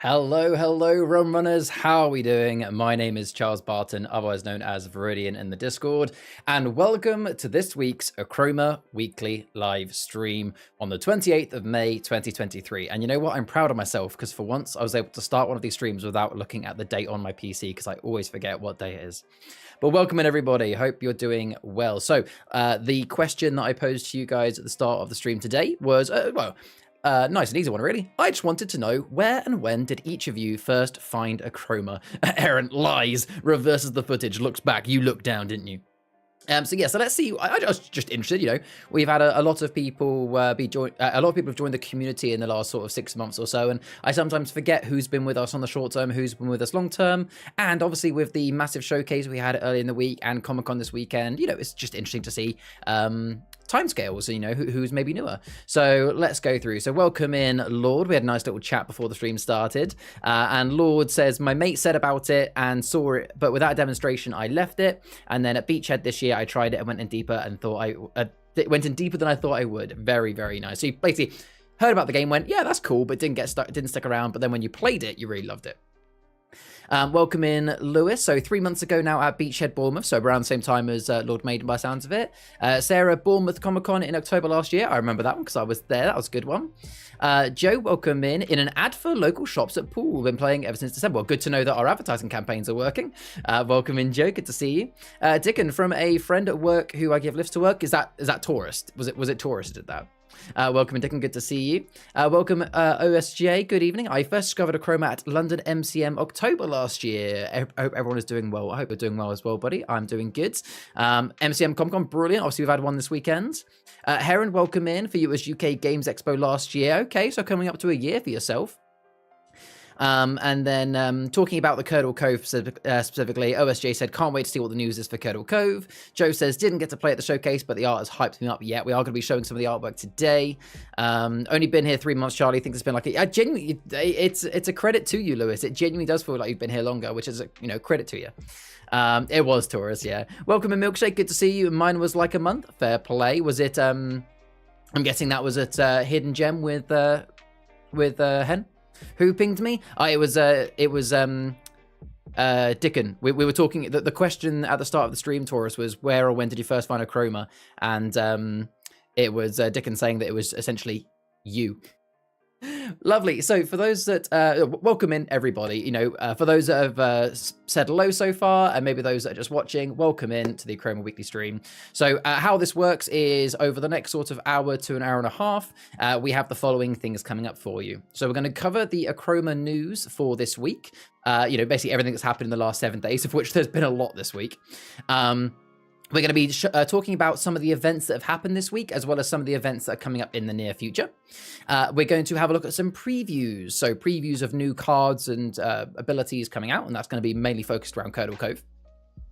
Hello, Rum Runners. How are we doing? My name is Charles Barton, otherwise known as Viridian in the Discord, and welcome to this week's Achroma Weekly live stream on the 28th of May, 2023. And you know what? I'm proud of myself because for once I was able to start one of these streams without looking at the date on my PC because I always forget what day it is. But welcome in, everybody. Hope you're doing well. So the question that I posed to you guys at the start of the stream today was, nice and easy one, really. I just wanted to know where and when did each of you first find Achroma? Errant lies, reverses the footage, looks back. You looked down, didn't you? So let's see. I was just interested. You know, we've had a lot of people a lot of people have joined the community in the last sort of 6 months or so, and I sometimes forget who's been with us on the short term, who's been with us long term, and obviously with the massive showcase we had early in the week and ComicCon this weekend, you know, it's just interesting to see timescales, you know, who's maybe newer. So let's go through. So welcome in, Lord. We had a nice little chat before the stream started, and Lord says, my mate said about it and saw it, but without a demonstration, I left it. And then at Beachhead this year, I tried it and went in deeper and thought it went in deeper than I thought I would. Very, very nice. So you basically heard about the game, went, yeah, that's cool, but didn't stick around. But then when you played it, you really loved it. Welcome in, Lewis. So 3 months ago now at Beachhead, Bournemouth. So around the same time as Lord Maiden by sounds of it. Sarah, Bournemouth Comic-Con in October last year. I remember that one because I was there. That was a good one. Joe, welcome in an ad for local shops at Poole. We've been playing ever since December. Well, good to know that our advertising campaigns are working. Welcome in, Joe. Good to see you. Dickon, from a friend at work who I give lifts to work. Is that Tourist? Was it Tourist who did that? Welcome, Dickon. Good to see you. Welcome, OSJ. Good evening. I first discovered Achroma at London MCM October last year. I hope everyone is doing well. I hope you're doing well as well, buddy. I'm doing good. MCM ComicCon, brilliant. Obviously, we've had one this weekend. Heron, welcome in for you as UK Games Expo last year. Okay, so coming up to a year for yourself. And then talking about the Curdle Cove specifically, OSJ said, can't wait to see what the news is for Curdle Cove. Joe says, didn't get to play at the showcase, but the art has hyped me up yet. We are going to be showing some of the artwork today. Only been here 3 months, Charlie. Thinks it's been like genuinely, it's a credit to you, Lewis. It genuinely does feel like you've been here longer, which is a credit to you. It was Taurus, yeah. Welcome in, Milkshake. Good to see you. Mine was like a month. Fair play. Was it? I'm guessing that was at Hidden Gem with Hen. Who pinged me? It was Dickon. We were talking, the question at the start of the stream, Taurus, was where or when did you first find Achroma? And it was Dickon saying that it was essentially you. Lovely. So for those that welcome in, everybody, you know, for those that have said hello so far, and maybe those that are just watching, welcome in to the Achroma weekly stream. So how this works is over the next sort of hour to an hour and a half, we have the following things coming up for you. So we're going to cover the Achroma news for this week, you know, basically everything that's happened in the last 7 days, of which there's been a lot this week. We're going to be talking about some of the events that have happened this week, as well as some of the events that are coming up in the near future. We're going to have a look at some previews, so previews of new cards and abilities coming out, and that's going to be mainly focused around Curdle Cove.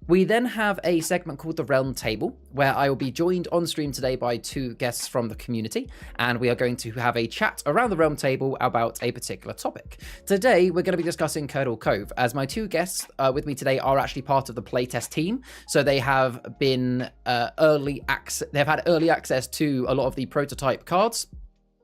We then have a segment called the Roundtable, where I will be joined on stream today by 2 guests from the community, and we are going to have a chat around the Roundtable about a particular topic. Today, we're going to be discussing Curdle Cove, as my 2 guests with me today are actually part of the playtest team, so they have been they've had early access to a lot of the prototype cards.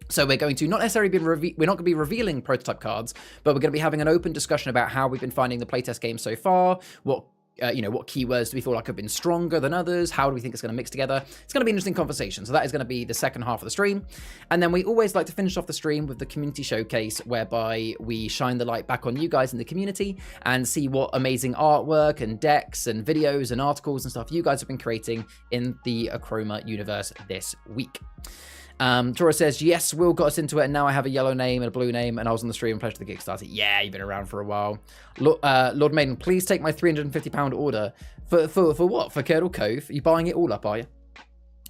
So we're going to not necessarily we're not going to be revealing prototype cards, but we're going to be having an open discussion about how we've been finding the playtest game so far, what keywords do we feel like have been stronger than others? How do we think it's going to mix together? It's going to be an interesting conversation. So that is going to be the second half of the stream. And then we always like to finish off the stream with the community showcase, whereby we shine the light back on you guys in the community and see what amazing artwork and decks and videos and articles and stuff you guys have been creating in the Achroma universe this week. Tora says, yes, Will got us into it, and now I have a yellow name and a blue name, and I was on the stream and pledged to the Kickstarter. Yeah, you've been around for a while. Lord Maiden, please take my £350 order. For what? For Curdle Cove? Are you buying it all up, are you?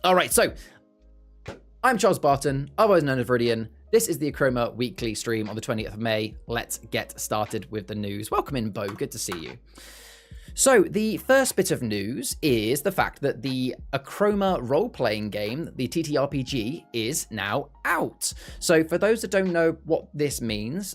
All right, so I'm Charles Barton, otherwise known as Viridian. This is the Achroma weekly stream on the 20th of May. Let's get started with the news. Welcome in, Bo. Good to see you. So the first bit of news is the fact that the Achroma role-playing game, the TTRPG, is now out. So for those that don't know what this means,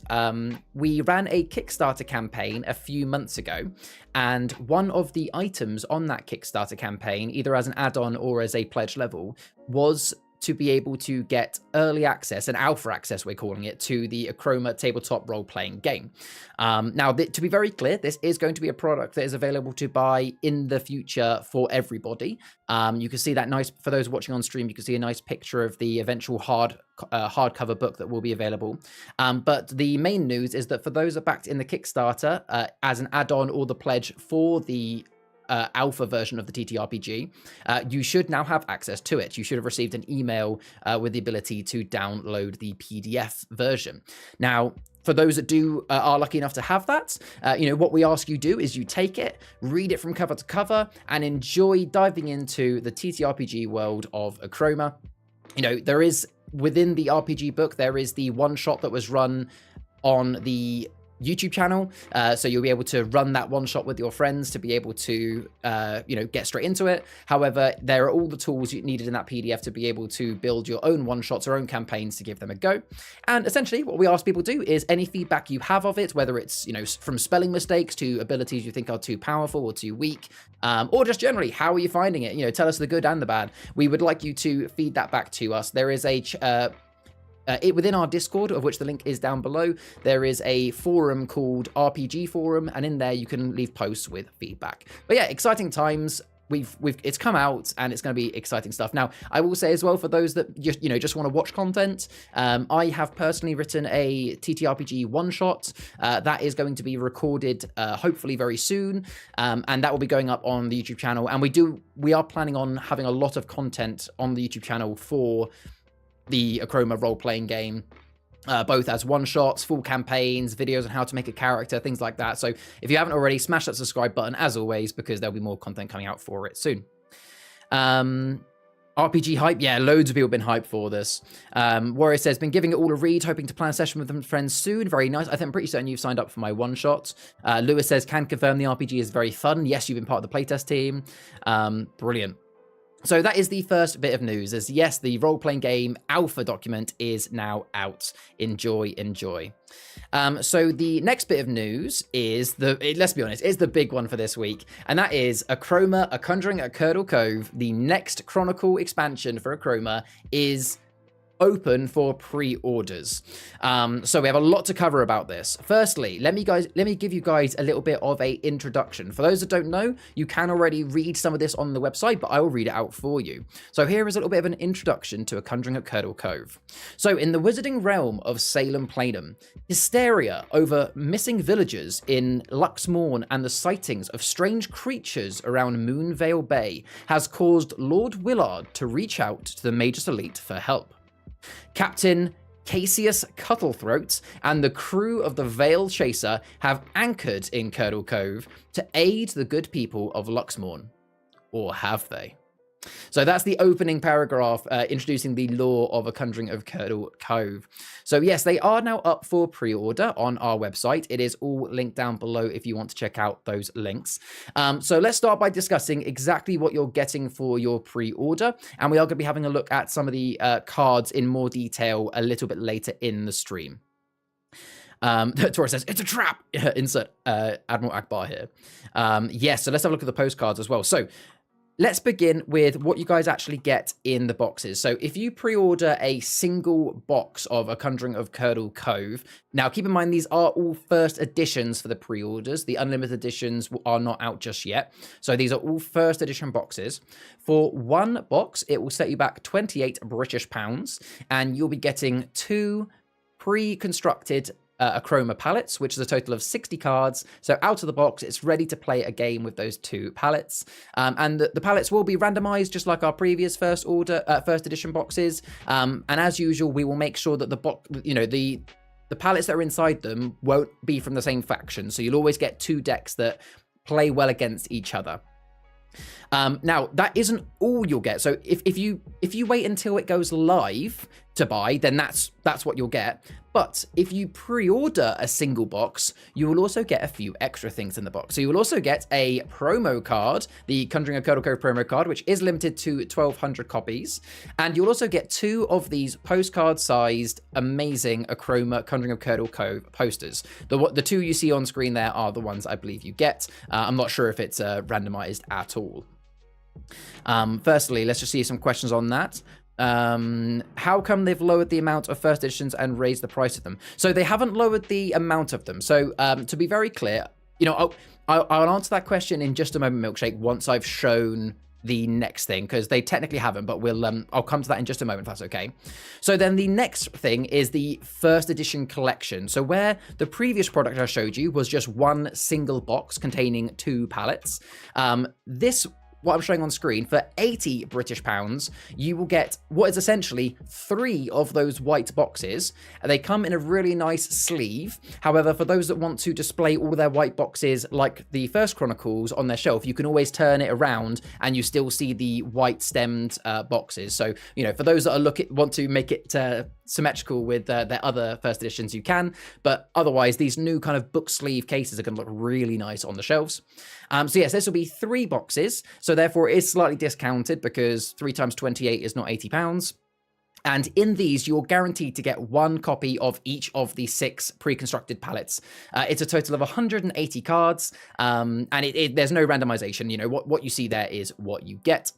we ran a Kickstarter campaign a few months ago, and one of the items on that Kickstarter campaign, either as an add-on or as a pledge level, was to be able to get early access, and alpha access we're calling it, to the Achroma tabletop role-playing game. Now, to be very clear, this is going to be a product that is available to buy in the future for everybody. You can see that nice, for those watching on stream, you can see a nice picture of the eventual hardcover book that will be available. But the main news is that for those that backed in the Kickstarter as an add-on or the pledge for the alpha version of the TTRPG, you should now have access to it. You should have received an email with the ability to download the PDF version. Now, for those that are lucky enough to have that, what we ask you do is you take it, read it from cover to cover, and enjoy diving into the TTRPG world of Achroma. There is, within the RPG book, there is the one shot that was run on the YouTube channel, so you'll be able to run that one shot with your friends to be able to get straight into it. However, there are all the tools you needed in that PDF to be able to build your own one shots or own campaigns to give them a go. And essentially what we ask people to do is any feedback you have of it, whether it's from spelling mistakes to abilities you think are too powerful or too weak, or just generally how are you finding it, tell us the good and the bad. We would like you to feed that back to us. There is within our Discord, of which the link is down below, there is a forum called RPG Forum, and in there you can leave posts with feedback. But yeah, exciting times. It's come out, and it's going to be exciting stuff. Now, I will say as well, for those that just want to watch content, I have personally written a TTRPG one shot that is going to be recorded hopefully very soon, and that will be going up on the YouTube channel. And we are planning on having a lot of content on the YouTube channel for the Achroma role-playing game, both as one-shots, full campaigns, videos on how to make a character, things like that. So if you haven't already, smash that subscribe button, as always, because there'll be more content coming out for it soon. RPG hype, yeah, loads of people have been hyped for this. Warrior says, been giving it all a read, hoping to plan a session with them friends soon. Very nice. I'm pretty certain you've signed up for my one-shot. Lewis says, can confirm the RPG is very fun. Yes, you've been part of the playtest team. Brilliant. So that is the first bit of news, as yes, the role-playing game alpha document is now out. Enjoy. So the next bit of news is let's be honest, it's the big one for this week, and that is Achroma, A Conjuring at Curdle Cove. The next Chronicle expansion for Achroma is open for pre-orders. So we have a lot to cover about this. Firstly, let me give you guys a little bit of a introduction. For those that don't know, you can already read some of this on the website, but I will read it out for you. So here is a little bit of an introduction to A Conjuring at Curdle Cove. So in the wizarding realm of Salem Planum, hysteria over missing villagers in Luxmorne and the sightings of strange creatures around Moonvale Bay has caused Lord Willard to reach out to the Magus Elite for help. Captain Cassius Cuttlethroat and the crew of the Veil Chaser have anchored in Curdle Cove to aid the good people of Luxmorne. Or have they? So that's the opening paragraph introducing the lore of A Conjuring of Curdle Cove. So yes, they are now up for pre-order on our website. It is all linked down below if you want to check out those links. So let's start by discussing exactly what you're getting for your pre-order. And we are going to be having a look at some of the cards in more detail a little bit later in the stream. Tora says, it's a trap! Insert Admiral Akbar here. Yes, so let's have a look at the postcards as well. So let's begin with what you guys actually get in the boxes. So if you pre-order a single box of A Conjuring of Curdle Cove, now keep in mind these are all first editions for the pre-orders. The unlimited editions are not out just yet. So these are all first edition boxes. For one box, it will set you back 28 British pounds, and you'll be getting 2 pre-constructed Achroma palettes, which is a total of 60 cards. So out of the box, it's ready to play a game with those 2 palettes. And the palettes will be randomized, just like our previous first edition boxes. And as usual, we will make sure that the palettes that are inside them won't be from the same faction. So you'll always get 2 decks that play well against each other. Now that isn't all you'll get. So if you wait until it goes live to buy, then that's what you'll get. But if you pre-order a single box, you will also get a few extra things in the box. So you will also get a promo card, the Conjuring of Curdle Cove promo card, which is limited to 1,200 copies. And you'll also get 2 of these postcard-sized, amazing Achroma Conjuring of Curdle Cove posters. The 2 you see on screen there are the ones I believe you get. I'm not sure if it's randomized at all. Firstly, let's just see some questions on that. How come they've lowered the amount of first editions and raised the price of them? So they haven't lowered the amount of them. So to be very clear, I'll answer that question in just a moment, Milkshake, once I've shown the next thing, because they technically haven't, but I'll come to that in just a moment, if that's okay. So then the next thing is the first edition collection. So where the previous product I showed you was just one single box containing 2 pallets, what I'm showing on screen, for 80 British pounds, you will get what is essentially 3 of those white boxes. They come in a really nice sleeve. However, for those that want to display all of their white boxes like the first Chronicles on their shelf, you can always turn it around and you still see the white stemmed boxes. So, for those that want to make it symmetrical with their other first editions, you can. But otherwise, these new kind of book sleeve cases are going to look really nice on the shelves. So yes, this will be 3 boxes. So therefore it is slightly discounted because 3 times 28 is not £80. And in these, you're guaranteed to get 1 copy of each of the 6 pre-constructed palettes. It's a total of 180 cards, and there's no randomization. What you see there is what you get.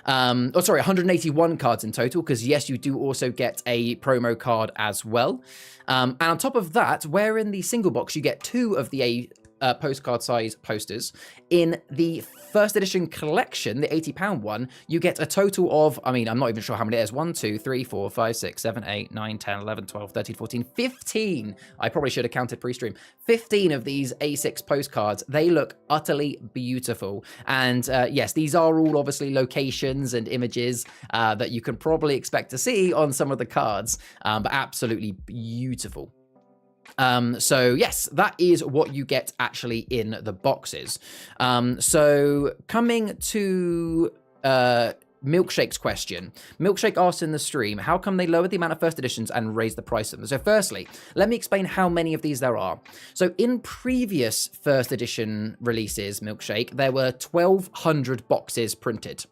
181 cards in total, because yes, you do also get a promo card as well. And on top of that, where in the single box you get 2 of the postcard size posters, in the first edition collection, the £80 one, you get a total of, I'm not even sure how many it is, 1, 2, 3, 4, 5, 6, 7, 8, 9, 10, 11, 12, 13, 14, 15. I probably should have counted pre-stream. 15 of these A6 postcards. They look utterly beautiful. And yes, these are all obviously locations and images that you can probably expect to see on some of the cards, but absolutely beautiful. So yes, that is what you get actually in the boxes. So coming to Milkshake's question. Milkshake asked in the stream, how come they lowered the amount of first editions and raised the price of them? So firstly, let me explain how many of these there are. So in previous first edition releases, Milkshake, there were 1,200 boxes printed.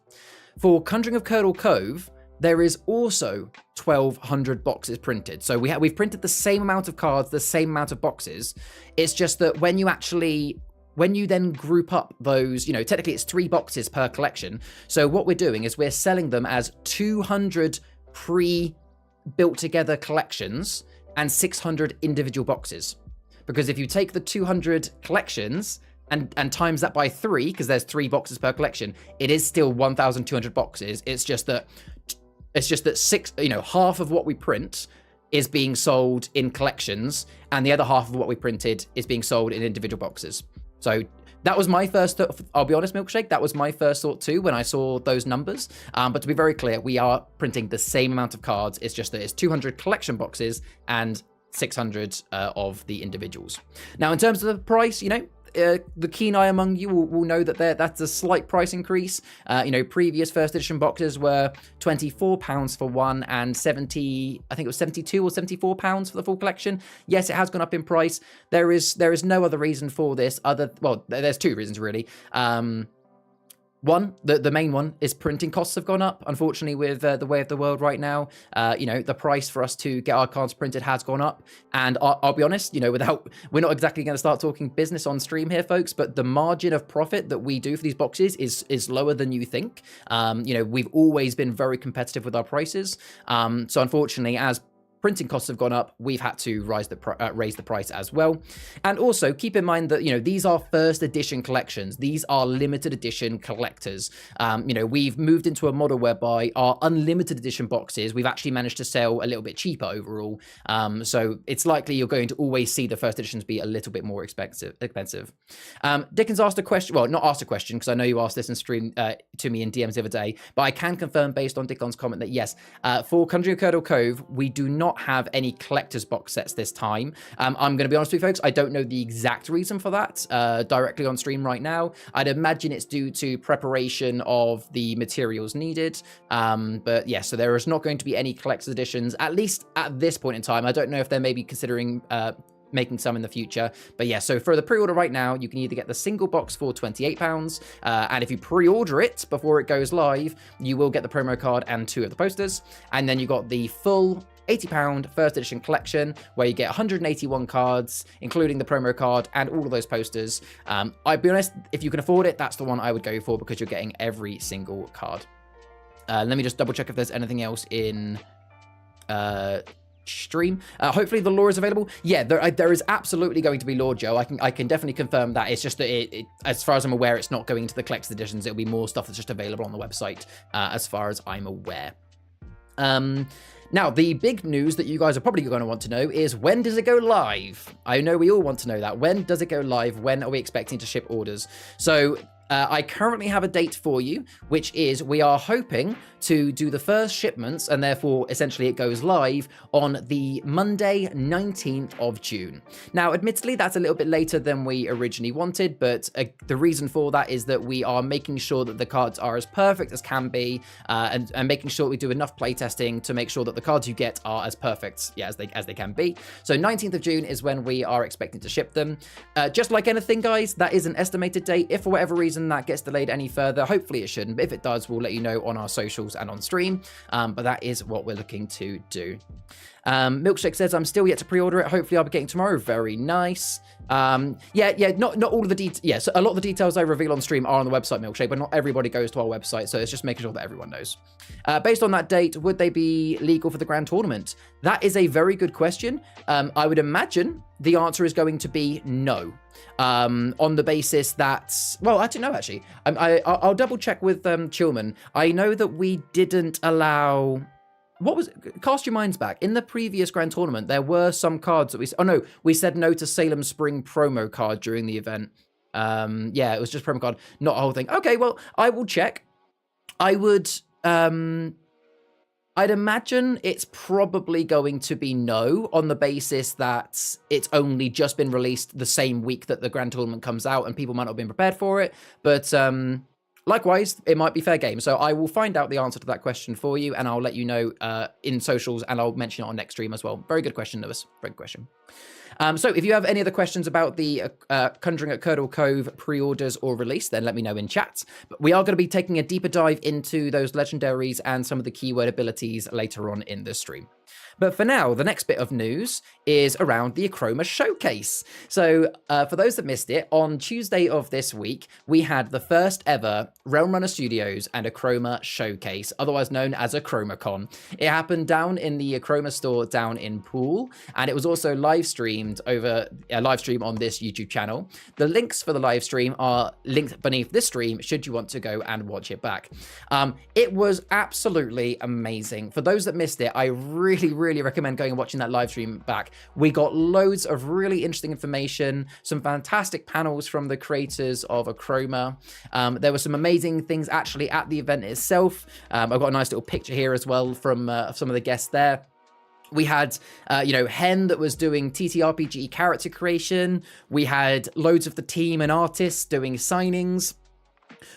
For Conjuring of Curdle Cove, there is also 1,200 boxes printed. So we've printed the same amount of cards, the same amount of boxes. It's just that when you then group up those, technically it's 3 boxes per collection. So what we're doing is we're selling them as 200 pre-built together collections and 600 individual boxes. Because if you take the 200 collections and times that by 3, because there's 3 boxes per collection, it is still 1,200 boxes. It's just that half of what we print is being sold in collections, and the other half of what we printed is being sold in individual boxes. So that was my first thought. I'll be honest, Milkshake, that was my first thought too when I saw those numbers. But to be very clear, we are printing the same amount of cards. It's just that it's 200 collection boxes and 600 of the individuals. Now, in terms of the price, the keen eye among you will know that that's a slight price increase. Previous first edition boxes were £24 for one and 70, I think it was 72 or £74 for the full collection. Yes, it has gone up in price. There is no other reason for this there's 2 reasons really. One, the main one is printing costs have gone up. Unfortunately, with the way of the world right now, the price for us to get our cards printed has gone up. And I'll be honest, we're not exactly going to start talking business on stream here, folks, but the margin of profit that we do for these boxes is lower than you think. We've always been very competitive with our prices. So unfortunately, as printing costs have gone up, we've had to raise the price as well. And also keep in mind that, these are first edition collections. These are limited edition collectors. We've moved into a model whereby our unlimited edition boxes, we've actually managed to sell a little bit cheaper overall. So it's likely you're going to always see the first editions be a little bit more expensive. Dickens asked a question, well, not asked a question, because I know you asked this in stream to me in DMs the other day, but I can confirm based on Dickon's comment that yes, for Conjuring of Curdle Cove, we do not have any collector's box sets this time. I'm going to be honest with you folks, I don't know the exact reason for that directly on stream right now. I'd imagine it's due to preparation of the materials needed. But yeah, so there is not going to be any collector's editions, at least at this point in time. I don't know if they're maybe considering making some in the future, but yeah, so for the pre-order right now, you can either get the single box for £28, and if you pre-order it before it goes live, you will get the promo card and 2 of the posters, and then you got the full £80 first edition collection where you get 181 cards, including the promo card and all of those posters. I'll be honest, if you can afford it, that's the one I would go for because you're getting every single card. Let me just double check if there's anything else in stream. Hopefully the lore is available. Yeah, there is absolutely going to be lore, Joe. I can definitely confirm that. It's just that it as far as I'm aware, it's not going to the collector's editions. It'll be more stuff that's just available on the website, as far as I'm aware. Now, the big news that you guys are probably going to want to know is, when does it go live? I know we all want to know that. When does it go live? When are we expecting to ship orders? So I currently have a date for you, which is we are hoping to do the first shipments, and therefore essentially it goes live on the Monday 19th of June. Now, admittedly, that's a little bit later than we originally wanted, but the reason for that is that we are making sure that the cards are as perfect as can be, and making sure we do enough playtesting to make sure that the cards you get are as perfect, yeah, as they can be. So 19th of June is when we are expecting to ship them. Just like anything, guys, that is an estimated date. If for whatever reason that gets delayed any further, hopefully it shouldn't, but if it does, we'll let you know on our socials and on stream. But that is what we're looking to do. Milkshake says, I'm still yet to pre-order it. Hopefully I'll be getting tomorrow. Very nice. Not all of the details. Yeah, so a lot of the details I reveal on stream are on the website, Milkshake, but not everybody goes to our website, so it's just making sure that everyone knows. Based on that date, would they be legal for the grand tournament? That is a very good question. I would imagine the answer is going to be no. On the basis that, well, I don't know, actually. I'll double check with Chillman. I know that we didn't allow... What was it? Cast your minds back. In the previous grand tournament, there were some cards that we said no to Salem Spring promo card during the event. Yeah, it was just promo card, not a whole thing. Okay, well, I will check. I would, I'd imagine it's probably going to be no, on the basis that it's only just been released the same week that the grand tournament comes out and people might not have been prepared for it. But, likewise, it might be fair game. So I will find out the answer to that question for you, and I'll let you know in socials, and I'll mention it on next stream as well. Very good question, Lewis. Very good question. So if you have any other questions about the Conjuring at Curdle Cove pre-orders or release, then let me know in chat. But we are going to be taking a deeper dive into those legendaries and some of the keyword abilities later on in the stream. But for now, the next bit of news is around the Chroma Showcase. So for those that missed it, on Tuesday of this week, we had the first ever Realm Runner Studios and Achroma Showcase, otherwise known as a ChromaCon. It happened down in the Achroma store down in Poole, and it was also live streamed over a live stream on this YouTube channel. The links for the live stream are linked beneath this stream, should you want to go and watch it back. It was absolutely amazing. For those that missed it, I really recommend going and watching that live stream back. We got loads of really interesting information, some fantastic panels from the creators of Achroma. There were some amazing things actually at the event itself. I've got a nice little picture here as well from some of the guests there. We had, Hen that was doing TTRPG character creation. We had loads of the team and artists doing signings.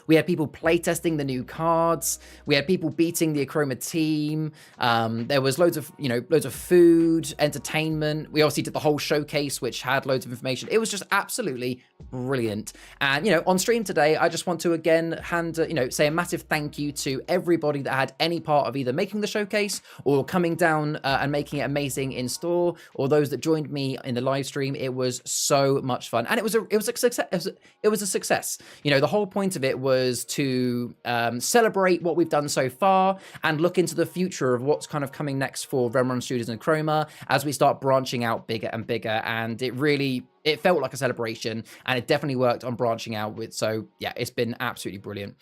We had people playtesting the new cards. We had people beating the Achroma team. There was loads of food, entertainment. We obviously did the whole showcase, which had loads of information. It was just absolutely brilliant. And, on stream today, I just want to again say a massive thank you to everybody that had any part of either making the showcase or coming down and making it amazing in store, or those that joined me in the live stream. It was so much fun, and it was a success. It was a success. The whole point of it was to celebrate what we've done so far and look into the future of what's kind of coming next for Realm Runner Studios and Chroma as we start branching out bigger and bigger. And it felt like a celebration, and it definitely worked on branching out with. So yeah, it's been absolutely brilliant.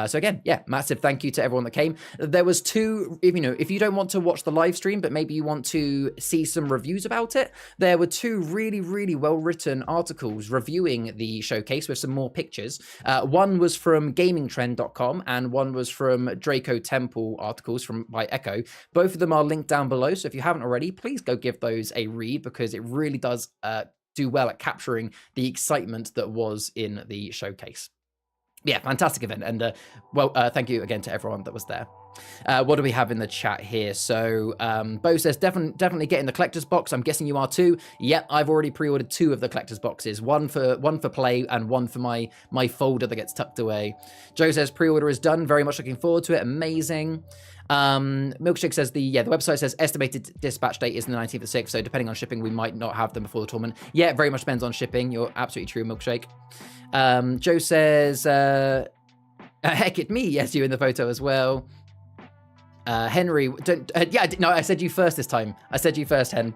So again, yeah, massive thank you to everyone that came. There was if you don't want to watch the live stream, but maybe you want to see some reviews about it, there were two really well-written articles reviewing the showcase with some more pictures. One was from gamingtrend.com and one was from Draco Temple articles by Echo. Both of them are linked down below. So if you haven't already, please go give those a read, because it really does do well at capturing the excitement that was in the showcase. Yeah, fantastic event. And thank you again to everyone that was there. What do we have in the chat here? So Bo says definitely get in the collector's box. I'm guessing you are too. Yep, I've already pre-ordered 2 of the collector's boxes, one for play and one for my folder that gets tucked away. Joe says pre-order is done, very much looking forward to it. Amazing. Milkshake says the website says estimated dispatch date is the 19th of 6th, so depending on shipping we might not have them before the tournament. Yeah, it very much depends on shipping. You're absolutely true, Milkshake. Joe says heck it me, yes, you in the photo as well. Henry, don't. No, I said you first this time. I said you first, Hen.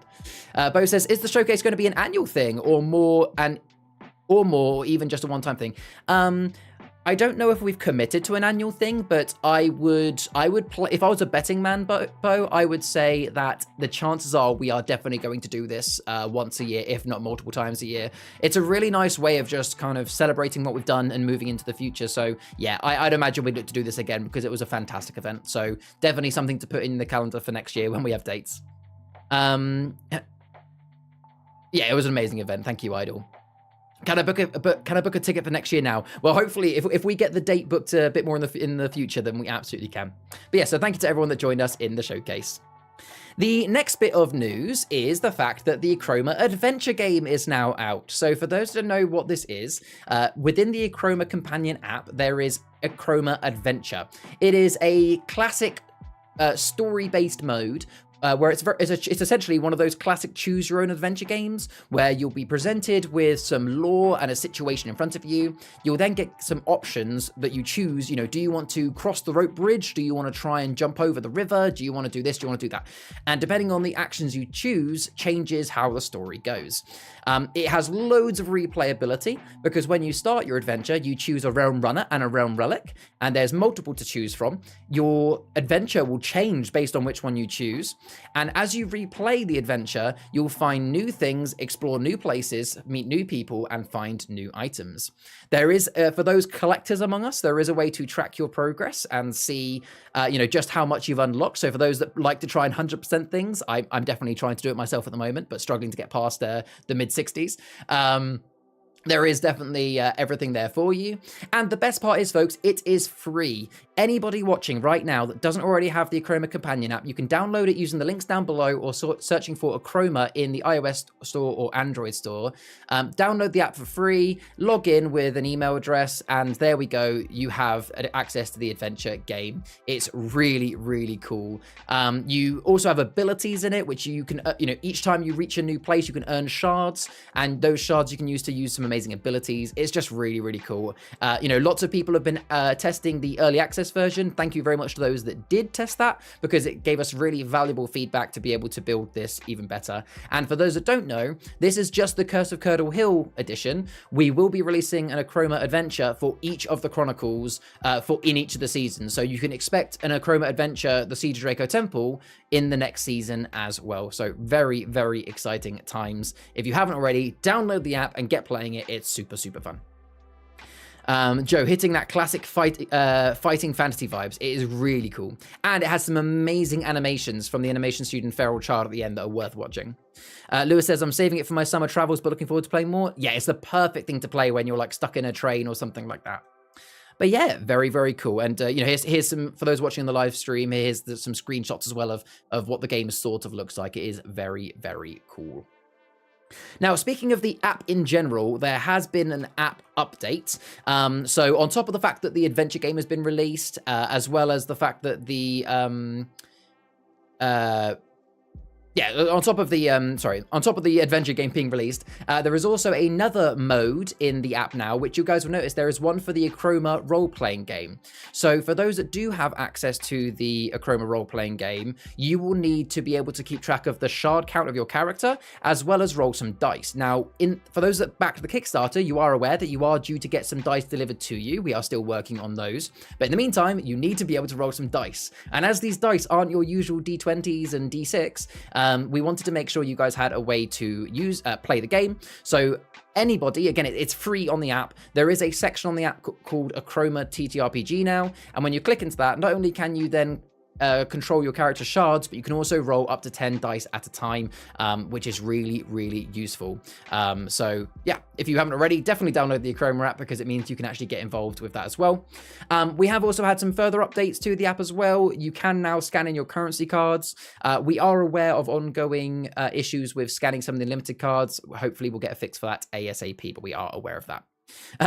Bo says, is the showcase going to be an annual thing or more, or even just a one-time thing? I don't know if we've committed to an annual thing, but I would play, if I was a betting man, Bo, I would say that the chances are we are definitely going to do this once a year, if not multiple times a year. It's a really nice way of just kind of celebrating what we've done and moving into the future. So yeah, I'd imagine we'd look to do this again because it was a fantastic event. So definitely something to put in the calendar for next year when we have dates. Yeah, it was an amazing event. Thank you, Idol. Can I book a ticket for next year now? Well, hopefully, if we get the date booked a bit more in the future, then we absolutely can. But yeah, so thank you to everyone that joined us in the showcase. The next bit of news is the fact that the Chroma Adventure game is now out. So for those that don't know what this is, within the Chroma companion app, there is a Chroma Adventure. It is a classic story-based mode where it's essentially one of those classic choose your own adventure games where you'll be presented with some lore and a situation in front of you. You'll then get some options that you choose. You know, do you want to cross the rope bridge? Do you want to try and jump over the river? Do you want to do this? Do you want to do that? And depending on the actions you choose, changes how the story goes. It has loads of replayability because when you start your adventure, you choose a realm runner and a realm relic, and there's multiple to choose from. Your adventure will change based on which one you choose. And as you replay the adventure, you'll find new things, explore new places, meet new people, and find new items. There is, for those collectors among us, there is a way to track your progress and see, just how much you've unlocked. So for those that like to try and 100% things, I'm definitely trying to do it myself at the moment, but struggling to get past the mid-60s. There is definitely everything there for you. And the best part is, folks, it is free. Anybody watching right now that doesn't already have the Achroma companion app, you can download it using the links down below or searching for Achroma in the iOS store or Android store. Download the app for free, log in with an email address, and there we go. You have access to the adventure game. It's really, really cool. You also have abilities in it, which you can, each time you reach a new place, you can earn shards, and those shards you can use to use some amazing abilities. It's just really, really cool. Lots of people have been testing the early access version. Thank you very much to those that did test that because it gave us really valuable feedback to be able to build this even better. And for those that don't know, this is just the Curse of Curdle Hill edition. We will be releasing an Achroma Adventure for each of the Chronicles in each of the seasons. So you can expect an Achroma Adventure, the Siege of Draco Temple, in the next season as well. So very, very exciting times. If you haven't already, download the app and get playing it. It's super, super fun. Joe, hitting that classic fighting fantasy vibes. It is really cool. And it has some amazing animations from the animation student Feral Child at the end that are worth watching. Lewis says, I'm saving it for my summer travels, but looking forward to playing more. Yeah, it's the perfect thing to play when you're like stuck in a train or something like that. But yeah, very, very cool. And, here's some, for those watching on the live stream, here's some screenshots as well of what the game sort of looks like. It is very, very cool. Now, speaking of the app in general, there has been an app update. So on top of the fact that the adventure game has been released, as well as the fact that the on top of the adventure game being released, there is also another mode in the app now, which you guys will notice there is one for the Achroma role-playing game. So for those that do have access to the Achroma role-playing game, you will need to be able to keep track of the shard count of your character, as well as roll some dice. Now, for those that backed the Kickstarter, you are aware that you are due to get some dice delivered to you. We are still working on those. But in the meantime, you need to be able to roll some dice. And as these dice aren't your usual D20s and D6, we wanted to make sure you guys had a way to play the game. So anybody, again, it's free on the app. There is a section on the app called Achroma TTRPG now. And when you click into that, not only can you then control your character shards, but you can also roll up to 10 dice at a time, which is really, really useful. So yeah, if you haven't already, definitely download the Chroma app because it means you can actually get involved with that as well. We have also had some further updates to the app as well. You can now scan in your currency cards. We are aware of ongoing issues with scanning some of the limited cards. Hopefully we'll get a fix for that ASAP, but we are aware of that.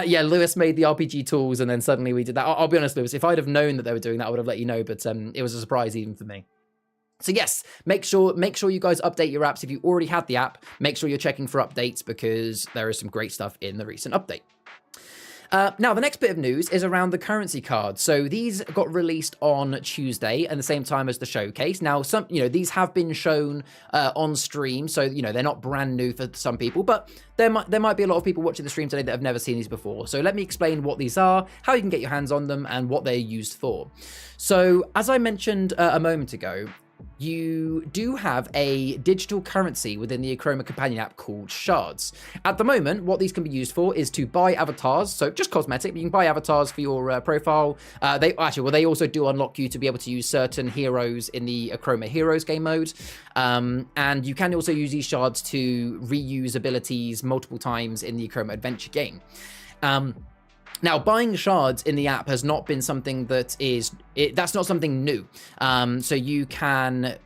Yeah, Lewis made the RPG tools and then suddenly we did that. I'll be honest, Lewis, if I'd have known that they were doing that, I would have let you know, but it was a surprise even for me. So yes, make sure you guys update your apps. If you already had the app, make sure you're checking for updates because there is some great stuff in the recent update. Now, the next bit of news is around the currency cards. So these got released on Tuesday at the same time as the showcase. Now, these have been shown on stream, so they're not brand new for some people, but there might be a lot of people watching the stream today that have never seen these before. So let me explain what these are, how you can get your hands on them, and what they're used for. So as I mentioned a moment ago, you do have a digital currency within the Achroma companion app called shards. At the moment, what these can be used for is to buy avatars, so just cosmetic, but you can buy avatars for your profile. They also do unlock you to be able to use certain heroes in the Achroma Heroes game mode, and you can also use these shards to reuse abilities multiple times in the Chroma Adventure game. Now, buying shards in the app has not been something that's not something new. So you can,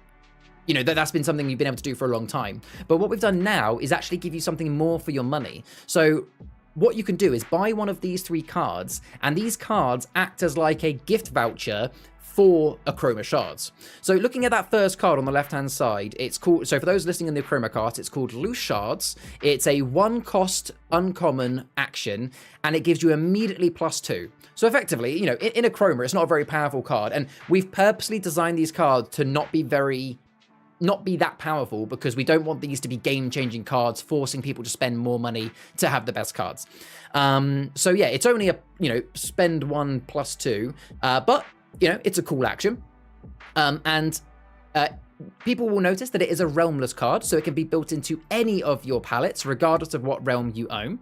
that's been something you've been able to do for a long time. But what we've done now is actually give you something more for your money. So what you can do is buy one of these 3 cards, and these cards act as like a gift voucher for Achroma shards. So looking at that first card on the left-hand side, it's called, so for those listening in the Achroma cart, it's called Loose Shards. It's a 1-cost uncommon action, and it gives you immediately +2. So effectively, in Achroma, it's not a very powerful card, and we've purposely designed these cards to not be that powerful, because we don't want these to be game-changing cards, forcing people to spend more money to have the best cards. So yeah, it's only a, spend 1 +2, but it's a cool action. And people will notice that it is a realmless card, so it can be built into any of your palettes, regardless of what realm you own.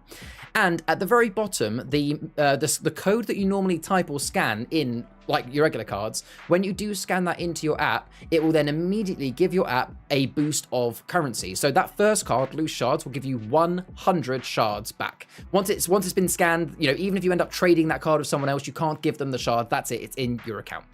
And at the very bottom, the code that you normally type or scan in, like your regular cards, when you do scan that into your app, it will then immediately give your app a boost of currency. So that first card, Loose Shards, will give you 100 shards back. Once it's been scanned, even if you end up trading that card with someone else, you can't give them the shard. That's it. It's in your account.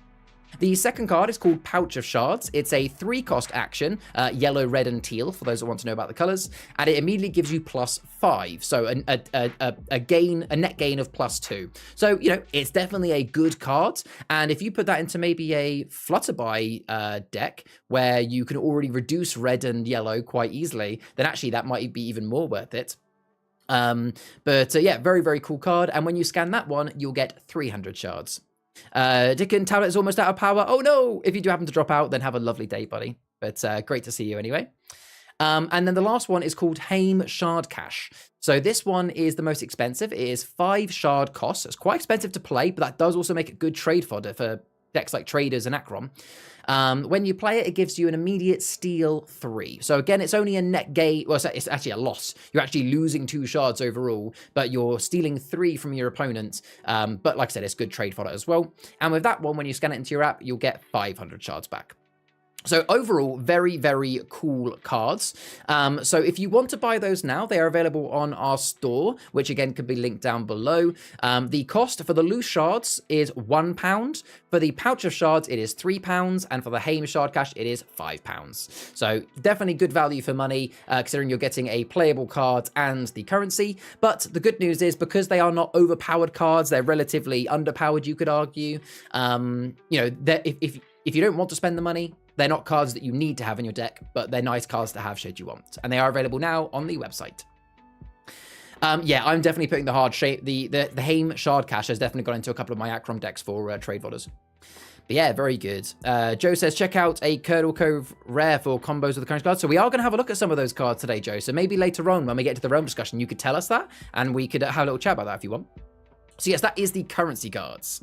The second card is called Pouch of Shards. It's a 3-cost action, yellow, red, and teal, for those that want to know about the colors, and it immediately gives you +5, so a net gain of +2. So, it's definitely a good card, and if you put that into maybe a Flutterby deck, where you can already reduce red and yellow quite easily, then actually that might be even more worth it. Yeah, very, very cool card, and when you scan that one, you'll get 300 shards. Dickon, tablet is almost out of power. Oh no! If you do happen to drop out, then have a lovely day, buddy. But great to see you anyway. And then the last one is called Haim Shard Cache. So this one is the most expensive. It is 5 shard costs. It's quite expensive to play, but that does also make it good trade fodder for decks like Traders and Achroma. When you play it, it gives you an immediate steal 3. So again, it's only a net gain. Well, it's actually a loss. You're actually losing 2 shards overall, but you're stealing 3 from your opponent. But like I said, it's good trade fodder as well. And with that one, when you scan it into your app, you'll get 500 shards back. So overall, very, very cool cards. So if you want to buy those now, they are available on our store, which again could be linked down below. The cost for the Loose Shards is £1. For the Pouch of Shards, it is £3. And for the Haim Shard Cache, it is £5. So definitely good value for money, considering you're getting a playable card and the currency. But the good news is, because they are not overpowered cards, they're relatively underpowered, you could argue. If you don't want to spend the money, they're not cards that you need to have in your deck, but they're nice cards to have should you want. And they are available now on the website. Yeah, I'm definitely putting the hard shape. The Haim Shard Cache has definitely gone into a couple of my Achroma decks for trade fodders. But yeah, very good. Joe says, check out a Curdle Cove rare for combos with the current cards. So we are going to have a look at some of those cards today, Joe. So maybe later on when we get to the realm discussion, you could tell us that, and we could have a little chat about that if you want. So yes, that is the currency cards.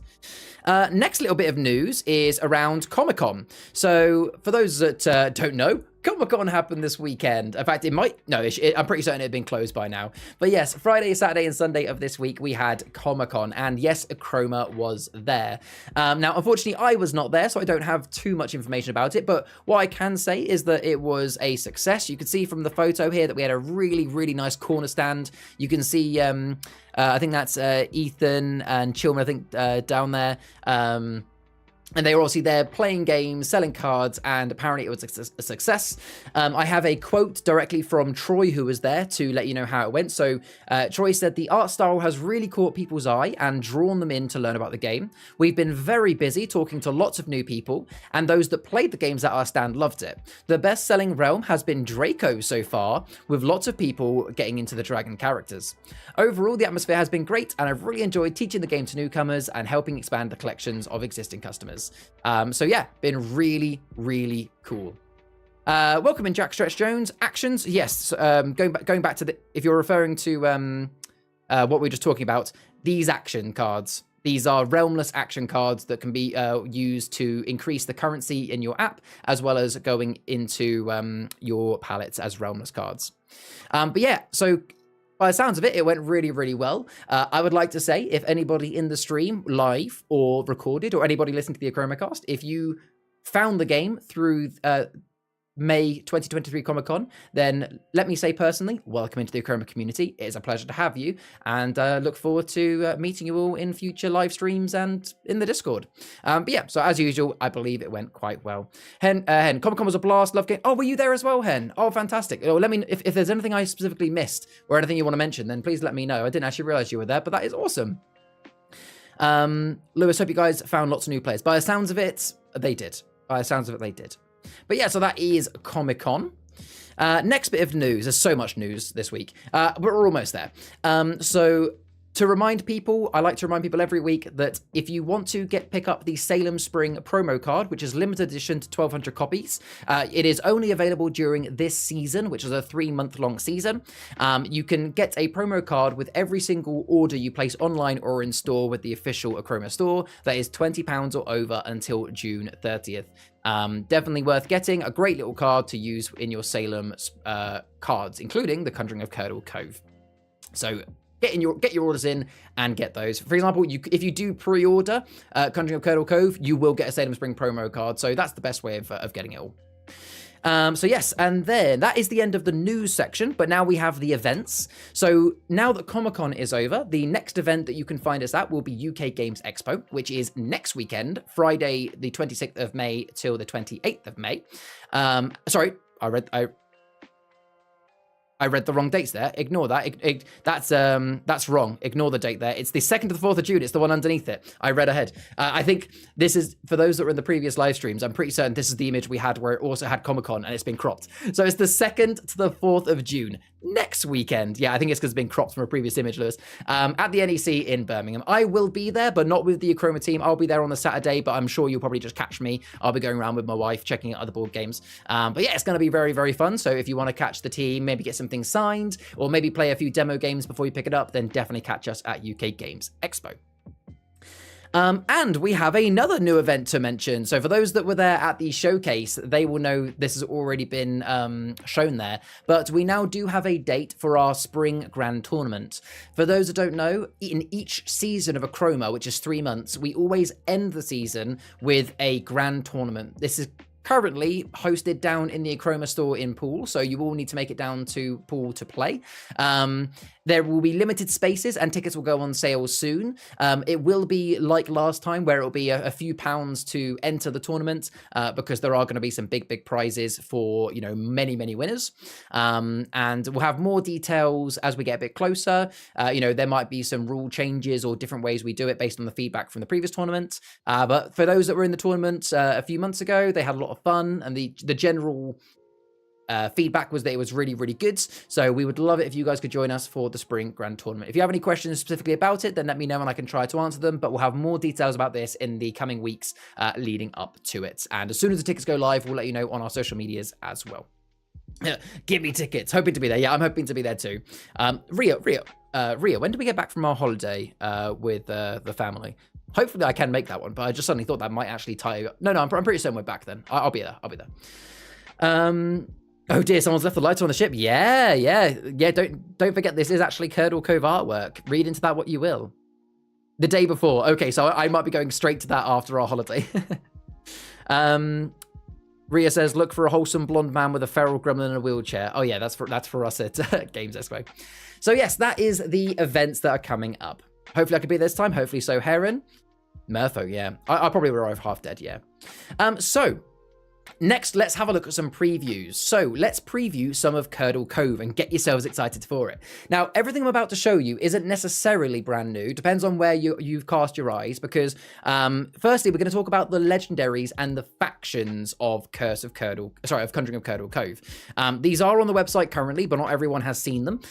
Next little bit of news is around ComicCon. So for those that don't know, ComicCon happened this weekend. In fact, I'm pretty certain it had been closed by now. But yes, Friday, Saturday, and Sunday of this week, we had ComicCon. And yes, Achroma was there. Now, unfortunately, I was not there, so I don't have too much information about it. But what I can say is that it was a success. You can see from the photo here that we had a really, really nice corner stand. You can see, I think that's Ethan and Chilman, I think, down there. And they were obviously there playing games, selling cards, and apparently it was a success. I have a quote directly from Troy, who was there, to let you know how it went. So Troy said, "The art style has really caught people's eye and drawn them in to learn about the game. We've been very busy talking to lots of new people, and those that played the games at our stand loved it. The best-selling realm has been Draco so far, with lots of people getting into the dragon characters. Overall, the atmosphere has been great, and I've really enjoyed teaching the game to newcomers and helping expand the collections of existing customers." So yeah, been really, really cool. Welcome in, Jack Stretch Jones. Actions, yes. Going back to the, if you're referring to what we were just talking about, these action cards. These are realmless action cards that can be used to increase the currency in your app, as well as going into your palettes as realmless cards. But yeah, so by the sounds of it, it went really, really well. I would like to say, if anybody in the stream, live or recorded, or anybody listening to the Achromacast, if you found the game through May 2023 Comic-Con, then let me say personally, welcome into the Chroma community. It is a pleasure to have you, and look forward to meeting you all in future live streams and in the Discord. But yeah, so as usual, I believe it went quite well. Hen, Comic-Con was a blast. Love game. Oh, were you there as well, Hen? Oh, fantastic. Oh, let me, if there's anything I specifically missed or anything you want to mention, then please let me know. I didn't actually realize you were there, but that is awesome. Lewis, hope you guys found lots of new players. By the sounds of it, they did. By the sounds of it, they did. But yeah, so that is Comic-Con. Next bit of news. There's so much news this week, but we're almost there. So to remind people, I like to remind people every week that if you want to pick up the Salem Spring promo card, which is limited edition to 1,200 copies, it is only available during this season, which is a 3-month-long season. You can get a promo card with every single order you place online or in store with the official Achroma store. That is £20 or over until June 30th. Definitely worth getting. A great little card to use in your Salem cards, including the Conjuring of Curdle Cove. So get your orders in and get those. For example, if you do pre-order Conjuring of Curdle Cove, you will get a Salem Spring promo card. So that's the best way of getting it all. So yes, and then that is the end of the news section, but now we have the events. So now that Comic-Con is over, the next event that you can find us at will be UK Games Expo, which is next weekend, Friday the 26th of May till the 28th of May. Sorry, I read the wrong dates there. Ignore that. That's wrong. Ignore the date there. It's the 2nd to the 4th of June. It's the one underneath it. I read ahead. I think this is, for those that were in the previous live streams, I'm pretty certain this is the image we had where it also had Comic-Con and it's been cropped. So it's the 2nd to the 4th of June. Next weekend. Yeah, I think it's because it's been cropped from a previous image, Lewis. At the NEC in Birmingham. I will be there, but not with the Achroma team. I'll be there on the Saturday, but I'm sure you'll probably just catch me. I'll be going around with my wife, checking out other board games. But yeah, it's going to be very, very fun. So if you want to catch the team, maybe get some things signed, or maybe play a few demo games before you pick it up, then definitely catch us at UK Games Expo. And we have another new event to mention. So for those that were there at the showcase, they will know this has already been shown there. But we now do have a date for our Spring Grand Tournament. For those that don't know, in each season of Achroma, which is 3 months, we always end the season with a Grand Tournament. This is currently hosted down in the Achroma store in Poole, so you all need to make it down to Poole to play. There will be limited spaces and tickets will go on sale soon. It will be like last time where it will be a few pounds to enter the tournament because there are going to be some big prizes for, you know, many winners. And we'll have more details as we get a bit closer. You know, there might be some rule changes or different ways we do it based on the feedback from the previous tournament. But for those that were in the tournament a few months ago, they had a lot of fun, and the general feedback was that it was really good. So we would love it if you guys could join us for the Spring Grand Tournament. If you have any questions specifically about it, then let me know and I can try to answer them, but we'll have more details about this in the coming weeks leading up to it. And as soon as the tickets go live, we'll let you know on our social medias as well. Give me tickets. Hoping to be there. Yeah, I'm hoping to be there too. Ria, when do we get back from our holiday with the family? Hopefully I can make that one, but I just suddenly thought that might actually tie up. No, I'm pretty certain we're back then. I'll be there. Oh dear, someone's left the lights on the ship. Yeah. Don't forget, this is actually Curdle Cove artwork. Read into that what you will. The day before. Okay, so I might be going straight to that after our holiday. Ria says, look for a wholesome blonde man with a feral gremlin in a wheelchair. Oh yeah, that's for us at Games Expo. So yes, that is the events that are coming up. Hopefully I could be there this time. Hopefully so, Heron. Merfolk, yeah. I probably arrive half dead, yeah. So, next, let's have a look at some previews. So let's preview some of Curdle Cove and get yourselves excited for it. Now, everything I'm about to show you isn't necessarily brand new. Depends on where you've cast your eyes, because firstly, we're going to talk about the legendaries and the factions of Conjuring of Curdle Cove. These are on the website currently, but not everyone has seen them.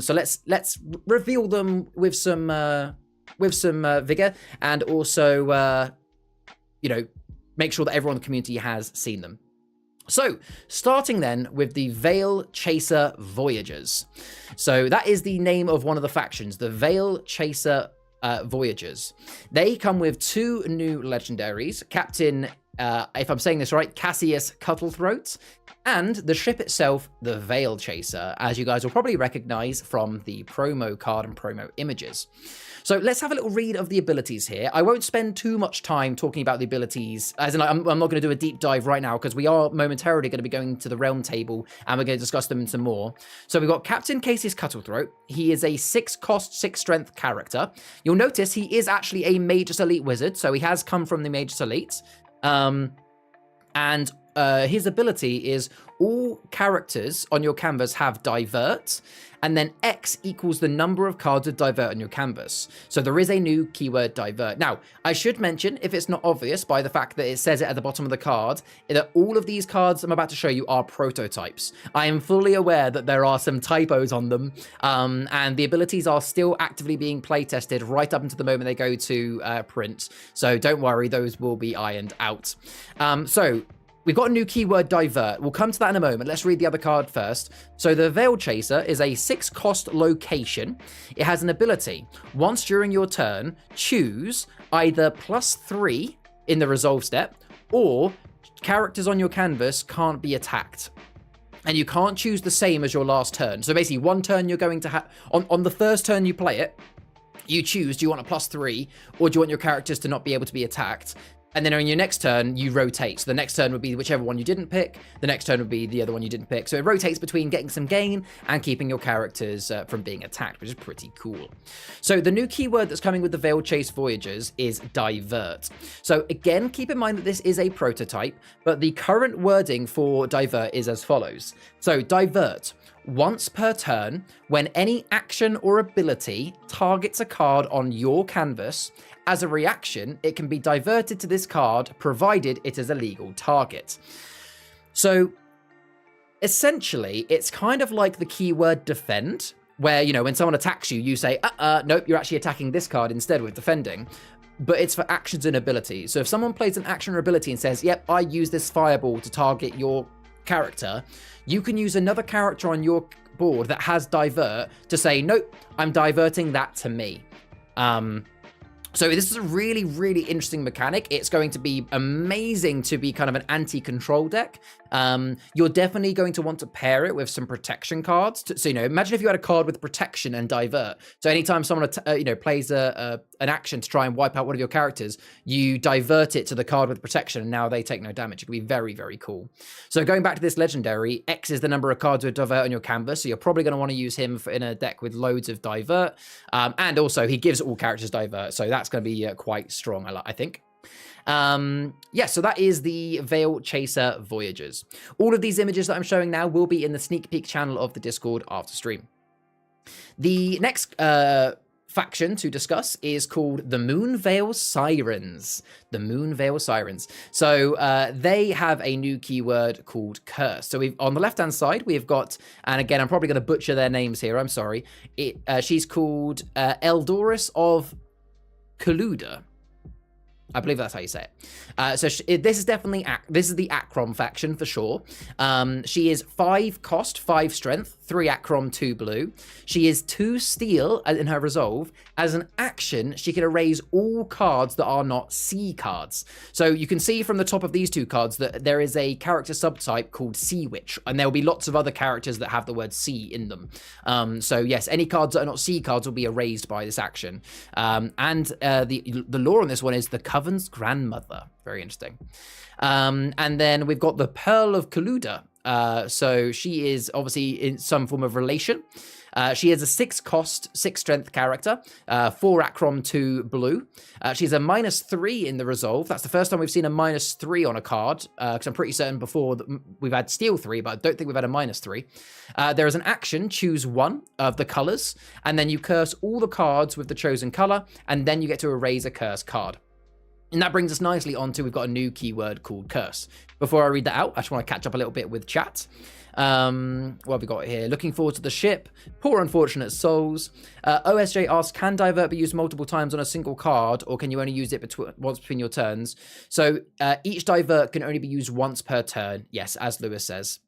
So let's reveal them with some vigor, and also make sure that everyone in the community has seen them. So, starting then with the Veil Chaser Voyages. So that is the name of one of the factions, the Veil Chaser Voyages. They come with 2 new legendaries, Captain, if I'm saying this right, Cassius Cuttlethroat, and the ship itself, the Veil Chaser, as you guys will probably recognize from the promo card and promo images. So let's have a little read of the abilities here. I won't spend too much time talking about the abilities, as in I'm not going to do a deep dive right now, because we are momentarily going to be going to the Roundtable and we're going to discuss them some more. So we've got Captain Cassius Cuttlethroat. He is a 6 cost, 6 strength character. You'll notice he is actually a Magus Elite wizard, so he has come from the Magus Elite. And his ability is all characters on your canvas have divert, and then X equals the number of cards of divert on your canvas. So there is a new keyword divert. Now, I should mention, if it's not obvious by the fact that it says it at the bottom of the card, that all of these cards I'm about to show you are prototypes. I am fully aware that there are some typos on them, and the abilities are still actively being play tested right up until the moment they go to print. So don't worry, those will be ironed out. So we've got a new keyword divert. We'll come to that in a moment. Let's read the other card first. So the Veil Chaser is a 6 cost location. It has an ability. Once during your turn, choose either +3 in the resolve step, or characters on your canvas can't be attacked. And you can't choose the same as your last turn. So basically, one turn you're going to have, on the first turn you play it, you choose, do you want a +3, or do you want your characters to not be able to be attacked? And then on your next turn, you rotate. So the next turn would be whichever one you didn't pick. The next turn would be the other one you didn't pick. So it rotates between getting some gain and keeping your characters from being attacked, which is pretty cool. So the new keyword that's coming with the Veil Chase Voyages is divert. So again, keep in mind that this is a prototype, but the current wording for divert is as follows. So divert. Once per turn, when any action or ability targets a card on your canvas, as a reaction, it can be diverted to this card, provided it is a legal target. So, essentially, it's kind of like the keyword defend, where, you know, when someone attacks you, you say, nope, you're actually attacking this card instead with defending. But it's for actions and abilities. So if someone plays an action or ability and says, yep, I use this fireball to target your character, you can use another character on your board that has divert to say, nope, I'm diverting that to me. So this is a really, really interesting mechanic. It's going to be amazing to be kind of an anti-control deck. You're definitely going to want to pair it with some protection cards. So, you know, imagine if you had a card with protection and divert. So anytime someone, plays an action to try and wipe out one of your characters, you divert it to the card with protection, and now they take no damage. It can be very, very cool. So going back to this legendary, X is the number of cards with divert on your canvas. So you're probably going to want to use him in a deck with loads of divert. And also he gives all characters divert. So that's going to be quite strong, I think. So that is the Veil Chaser Voyages. All of these images that I'm showing now will be in the sneak peek channel of the Discord after stream. The next faction to discuss is called the Moonveil Sirens. The Moonveil Sirens. So they have a new keyword called curse. So we've on the left hand side we've got, and again I'm probably going to butcher their names here, I'm sorry. She's called Eldoris of Kaluda. I believe that's how you say it. This is definitely this is the Achroma faction for sure. She is 5 cost, 5 strength, 3 Achrom, 2 blue. She is 2 steel in her resolve. As an action, she can erase all cards that are not sea cards. So you can see from the top of these 2 cards that there is a character subtype called Sea Witch, and there will be lots of other characters that have the word sea in them. So yes, any cards that are not sea cards will be erased by this action. And the lore on this one is the Coven's grandmother. Very interesting. And then we've got the Pearl of Kaluda. So she is obviously in some form of relation. She is a 6 cost, 6 strength character, 4 Acrom, 2 blue. She's a -3 in the resolve. That's the first time we've seen a -3 on a card, because I'm pretty certain before that we've had steal 3, but I don't think we've had a -3. There is an action, choose one of the colors, and then you curse all the cards with the chosen color, and then you get to erase a curse card. And that brings us nicely onto, we've got a new keyword called curse. Before I read that out, I just want to catch up a little bit with chat. What have we got here? Looking forward to the ship. Poor unfortunate souls. OSJ asks, can divert be used multiple times on a single card, or can you only use it once between your turns? So each divert can only be used once per turn. Yes, as Lewis says.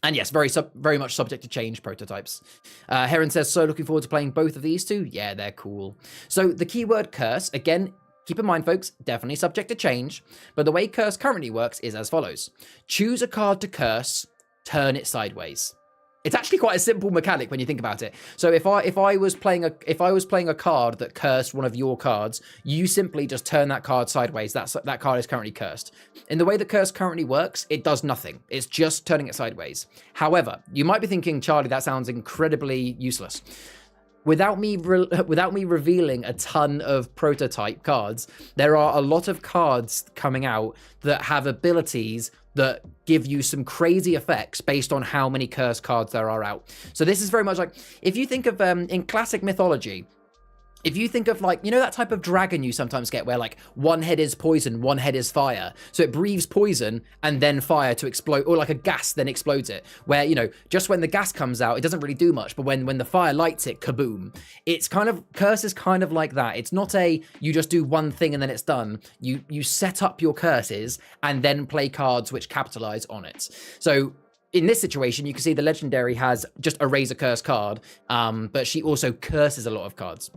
And yes, very much subject to change prototypes. Heron says, so looking forward to playing both of these two. Yeah, they're cool. So the keyword curse, again, keep in mind, folks, definitely subject to change, but the way curse currently works is as follows. Choose a card to curse, turn it sideways. It's actually quite a simple mechanic when you think about it. So if I was playing a card that cursed one of your cards, you simply just turn that card sideways. That card is currently cursed. In the way the curse currently works, it does nothing. It's just turning it sideways. However, you might be thinking, Charlie, that sounds incredibly useless. Without me revealing a ton of prototype cards, there are a lot of cards coming out that have abilities that give you some crazy effects based on how many curse cards there are out. So this is very much like, if you think of, in classic mythology, if you think of, like, you know, that type of dragon you sometimes get where, like, one head is poison, one head is fire. So it breathes poison and then fire to explode, or like a gas then explodes it. Where, you know, just when the gas comes out, it doesn't really do much. But when the fire lights it, kaboom. It's kind of, curse is kind of like that. It's not you just do one thing and then it's done. You set up your curses and then play cards which capitalize on it. So in this situation, you can see the legendary has just a razor curse card, but she also curses a lot of cards.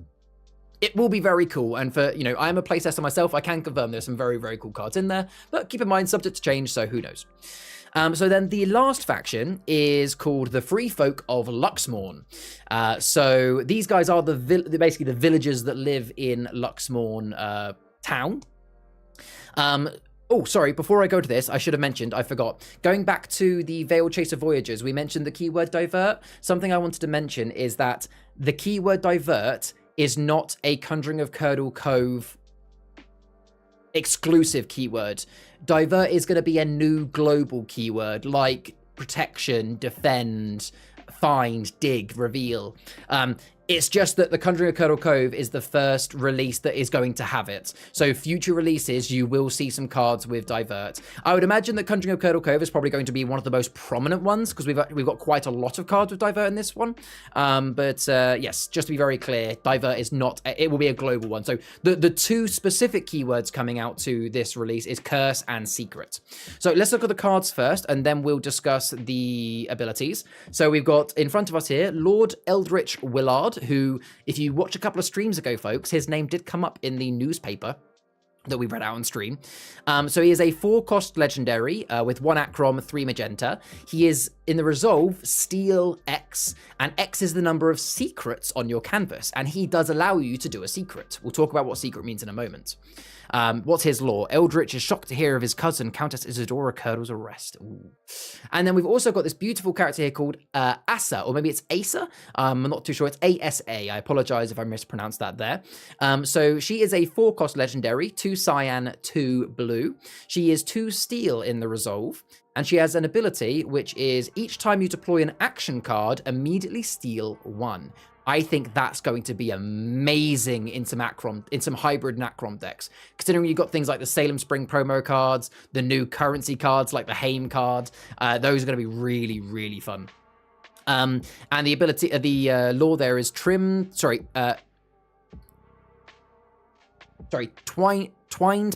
It will be very cool, and for, you know, I am a playtester myself, I can confirm there's some very, very cool cards in there, but keep in mind, subject to change, so who knows. So then the last faction is called the Free Folk of Luxmorne. So these guys are basically the villagers that live in Luxmorne town. Oh, sorry, before I go to this, I should have mentioned, I forgot. Going back to the Veiled Chaser Voyages, we mentioned the keyword divert. Something I wanted to mention is that the keyword divert is not a Conjuring of Curdle Cove exclusive keyword. Divert is going to be a new global keyword like protection, defend, find, dig, reveal. It's just that the Conjuring of Curdle Cove is the first release that is going to have it. So future releases, you will see some cards with divert. I would imagine that Conjuring of Curdle Cove is probably going to be one of the most prominent ones because we've got quite a lot of cards with divert in this one. But yes, just to be very clear, divert is not, it will be a global one. So the two specific keywords coming out to this release is curse and secret. So let's look at the cards first, and then we'll discuss the abilities. So we've got in front of us here, Lord Eldritch Willard, who, if you watch a couple of streams ago, folks, his name did come up in the newspaper that we read out on stream. So he is a 4-cost legendary with 1 Acrom, 3 magenta. He is in the resolve Steel X, and X is the number of secrets on your canvas, and he does allow you to do a secret. We'll talk about what secret means in a moment. What's his lore? Eldritch is shocked to hear of his cousin, Countess Isadora Curdle's arrest. Ooh. And then we've also got this beautiful character here called Asa, or maybe it's Asa. I'm not too sure. It's ASA. I apologize if I mispronounced that there. So she is a 4-cost legendary, 2 cyan, 2 blue. She is 2 steel in the resolve. And she has an ability, which is each time you deploy an action card, immediately steal 1. I think that's going to be amazing in some hybrid Acrom decks. Considering you've got things like the Salem Spring promo cards, the new currency cards like the Haim card, those are going to be really, really fun. And the ability, the lore there is Twined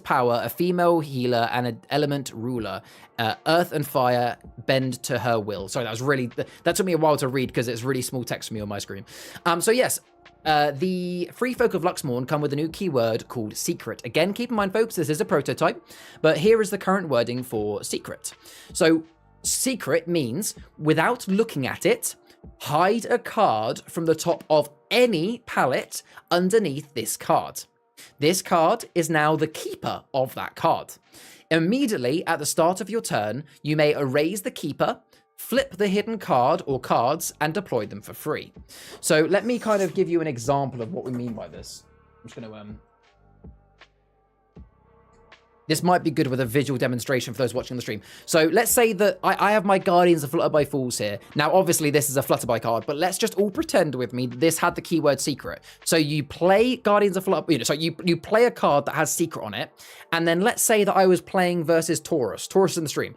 Power, a female healer, and an element ruler. Earth and fire bend to her will. Sorry, that took me a while to read because it's really small text for me on my screen. So yes, the Free Folk of Luxmorne come with a new keyword called secret. Again, keep in mind, folks, this is a prototype, but here is the current wording for secret. So secret means, without looking at it, hide a card from the top of any palette underneath this card. This card is now the keeper of that card. Immediately at the start of your turn, you may erase the keeper, flip the hidden card or cards, and deploy them for free. So let me kind of give you an example of what we mean by this. I'm just going to... This might be good with a visual demonstration for those watching the stream. So let's say that I have my Guardians of Flutterby Falls here. Now, obviously, this is a Flutterby card, but let's just all pretend with me that this had the keyword secret. So you play Guardians of Flutterby, so you play a card that has secret on it, and then let's say that I was playing versus Taurus in the stream.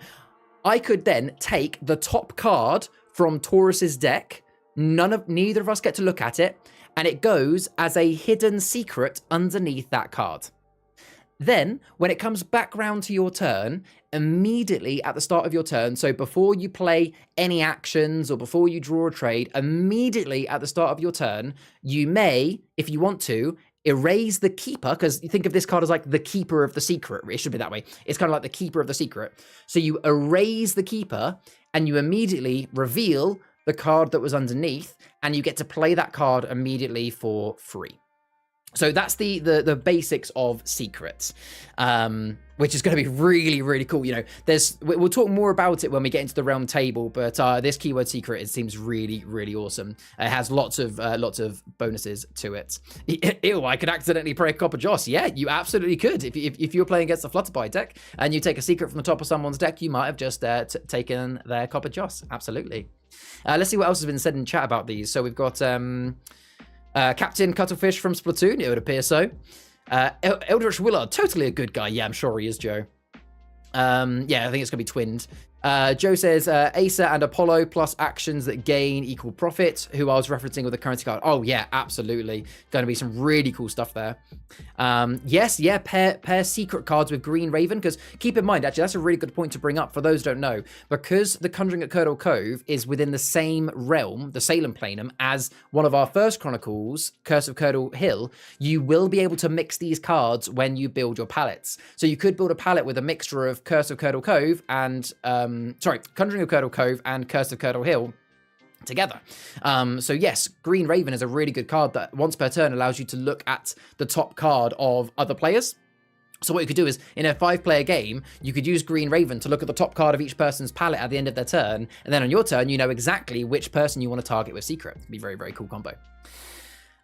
I could then take the top card from Taurus's deck. Neither of us get to look at it, and it goes as a hidden secret underneath that card. Then, when it comes back round to your turn, immediately at the start of your turn, so before you play any actions or before you draw a trade, immediately at the start of your turn, you may, if you want to, erase the keeper, because you think of this card as like the keeper of the secret. It should be that way. It's kind of like the keeper of the secret. So you erase the keeper and you immediately reveal the card that was underneath, and you get to play that card immediately for free. So that's the basics of secrets, which is going to be really, really cool. You know, we'll talk more about it when we get into the realm table, but this keyword secret, it seems really, really awesome. It has lots of bonuses to it. Ew, I could accidentally play a Copper Joss. Yeah, you absolutely could. If you're playing against a Flutterby deck and you take a secret from the top of someone's deck, you might have just taken their Copper Joss. Absolutely. Let's see what else has been said in chat about these. So we've got... Captain Cuttlefish from Splatoon, it would appear so. Eldritch Willard, totally a good guy. Yeah, I'm sure he is, Joe. Yeah, I think it's going to be twinned. Joe says, Acer and Apollo plus actions that gain equal profit, who I was referencing with the currency card. Oh, yeah, absolutely. Going to be some really cool stuff there. Yes, yeah, pair secret cards with Green Raven, because keep in mind, actually, that's a really good point to bring up for those who don't know, because the Conjuring at Curdle Cove is within the same realm, the Salem Planum, as one of our first Chronicles, Curse of Curdle Hill, you will be able to mix these cards when you build your palettes. So you could build a palette with a mixture of Curse of Curdle Cove and... Conjuring of Curdle Cove and Curse of Curdle Hill together. So yes, Green Raven is a really good card that once per turn allows you to look at the top card of other players. So what you could do is, in a 5-player game, you could use Green Raven to look at the top card of each person's palette at the end of their turn, and then on your turn, you know exactly which person you want to target with Secret. It'd be a very, very cool combo.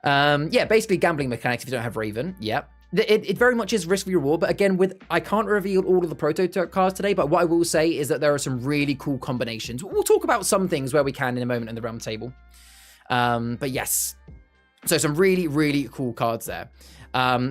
Yeah, basically gambling mechanics if you don't have Raven. Yeah. It very much is risk reward, but again, I can't reveal all of the prototype cards today, but what I will say is that there are some really cool combinations. We'll talk about some things where we can in a moment in the realm table. But yes, so some really, really cool cards there.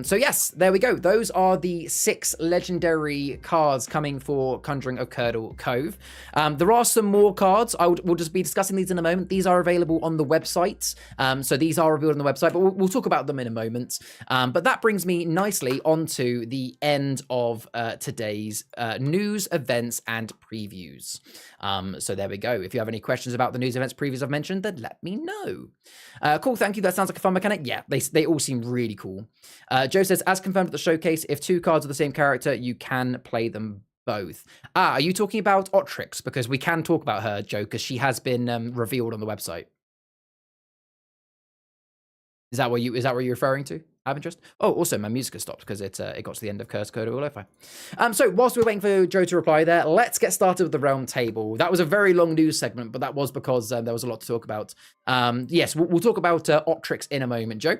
So yes, there we go. Those are the 6 legendary cards coming for Conjuring of Curdle Cove. There are some more cards. We'll just be discussing these in a moment. These are available on the website. So these are revealed on the website, but we'll talk about them in a moment. But that brings me nicely onto the end of today's news, events, and previews. So there we go. If you have any questions about the news, events, previews I've mentioned, then let me know. Cool, thank you. That sounds like a fun mechanic. Yeah, they all seem really cool. Joe says, as confirmed at the showcase, if 2 cards are the same character, you can play them both. Are you talking about Otrix? Because we can talk about her, Joe, because she has been revealed on the website. Is that what you're referring to? Have interest? Oh, also my music has stopped because it got to the end of Curse Code or Lo-Fi. So whilst we're waiting for Joe to reply there, let's get started with the realm table. That was a very long news segment, but that was because there was a lot to talk about. Yes, we'll talk about Otrix in a moment, Joe.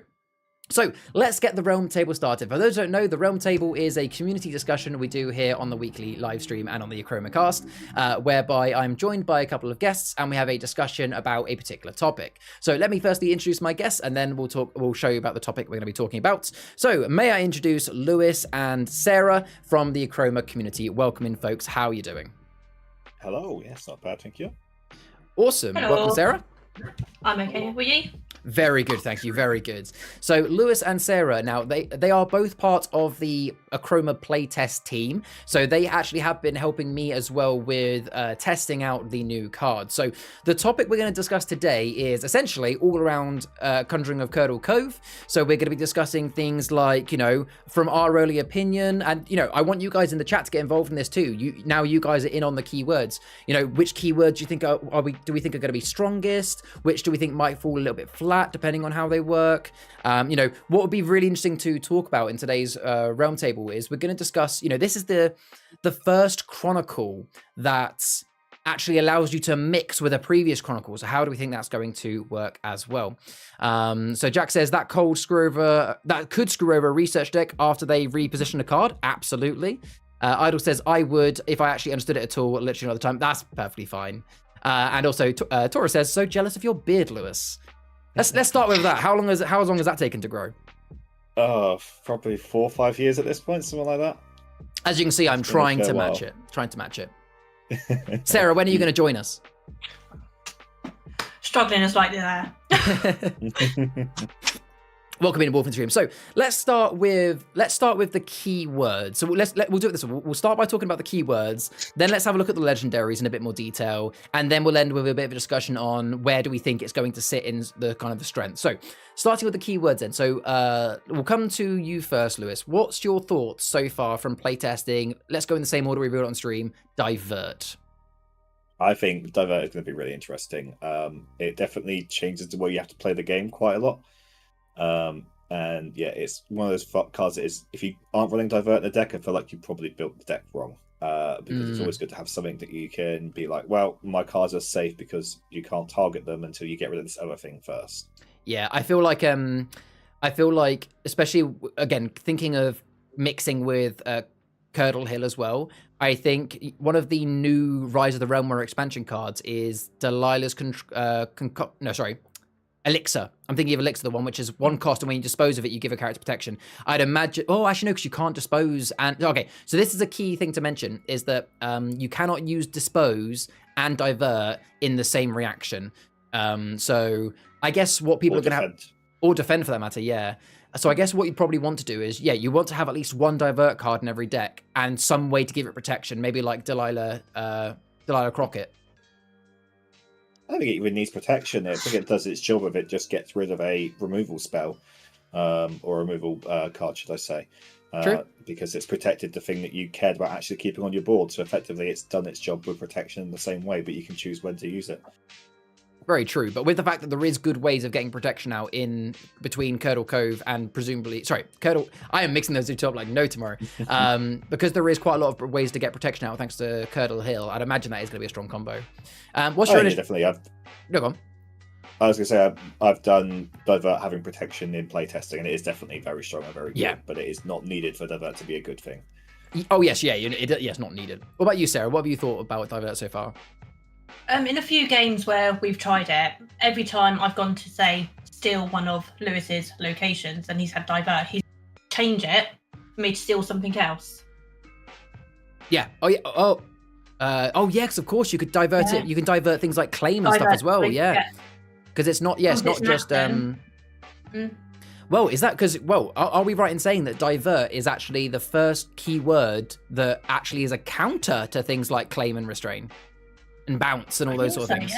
So let's get the realm table started. For those who don't know, the realm table is a community discussion we do here on the weekly live stream and on the Achroma cast, whereby I'm joined by a couple of guests and we have a discussion about a particular topic. So let me firstly introduce my guests and then we'll show you about the topic we're going to be talking about. So may I introduce Lewis and Sarah from the Achroma community. Welcome in, folks. How are you doing? Hello. Yes, not bad, thank you. Awesome. Hello. Welcome, Sarah. I'm okay. Were you? Very good, thank you. Very good. So Lewis and Sarah, now they are both part of the Achroma playtest team. So they actually have been helping me as well with testing out the new cards. So the topic we're going to discuss today is essentially all around Conjuring of Curdle Cove. So we're going to be discussing things like, you know, from our early opinion, and you know, I want you guys in the chat to get involved in this too. You guys are in on the keywords. You know, which keywords do you think do we think are going to be strongest? Which do we think might fall a little bit flat depending on how they work? You know, what would be really interesting to talk about in today's realm table is we're going to discuss, you know, this is the first chronicle that actually allows you to mix with a previous chronicle. So how do we think that's going to work as well? So Jack says that could screw over a research deck after they reposition a card. Absolutely. Idle says I would if I actually understood it at all, literally all the time. That's perfectly fine. And also Tora says, so jealous of your beard, Lewis. Let's start with that. How long has that taken to grow? Probably 4 or 5 years at this point, something like that. As you can see, I'm trying to match it. Sarah, when are you going to join us? Struggling is like there. Welcome in, Wolfen Stream. So let's start with the keywords. So we'll do it this way. We'll start by talking about the keywords. Then let's have a look at the legendaries in a bit more detail, and then we'll end with a bit of a discussion on where do we think it's going to sit in the kind of the strength. So starting with the keywords, then. So we'll come to you first, Lewis. What's your thoughts so far from playtesting? Let's go in the same order we reviewed on stream. Divert. I think Divert is going to be really interesting. It definitely changes the way you have to play the game quite a lot. And yeah, it's one of those cards that is, if you aren't running Divert in the deck, I feel like you probably built the deck wrong. Because it's always good to have something that you can be like, well, my cards are safe because you can't target them until you get rid of this other thing first. Yeah, I feel like especially again thinking of mixing with Curdle Hill as well. I think one of the new Rise of the Realmware expansion cards is Delilah's Elixir. I'm thinking of Elixir, the one which is 1 cost, and when you dispose of it, you give a character protection. I'd imagine. Oh, actually, no, because you can't dispose. And okay, so this is a key thing to mention: is that you cannot use dispose and divert in the same reaction. So I guess what people are going to have, or defend for that matter, yeah. So I guess what you probably want to do is, yeah, you want to have at least 1 divert card in every deck, and some way to give it protection, maybe like Delilah Crockett. I don't think it even needs protection. I think it does its job of it just gets rid of a removal spell, or removal card, should I say. True. Because it's protected the thing that you cared about actually keeping on your board. So effectively it's done its job with protection in the same way, but you can choose when to use it. Very true, but with the fact that there is good ways of getting protection out in between Curdle Cove and presumably, Curdle, I am mixing those two up like no tomorrow. Because there is quite a lot of ways to get protection out thanks to Curdle Hill, I'd imagine that is going to be a strong combo. What's your initial... Definitely. No, go on. I was going to say, I've done Divert having protection in playtesting, and it is definitely very strong and very good, yeah. But it is not needed for Divert to be a good thing. Oh, yes, yeah, yes, not needed. What about you, Sarah? What have you thought about Divert so far? In a few games where we've tried it, every time I've gone to, say, steal one of Lewis's locations and he's had Divert, he's changed it for me to steal something else. Yeah. Oh, yeah. Oh, yes, of course, you could divert it. You can divert things like claim and stuff as well, yeah. Because it's not, it's not just... Well, is that because, are we right in saying that divert is actually the first keyword that actually is a counter to things like claim and restrain? And bounce and all those sort of things.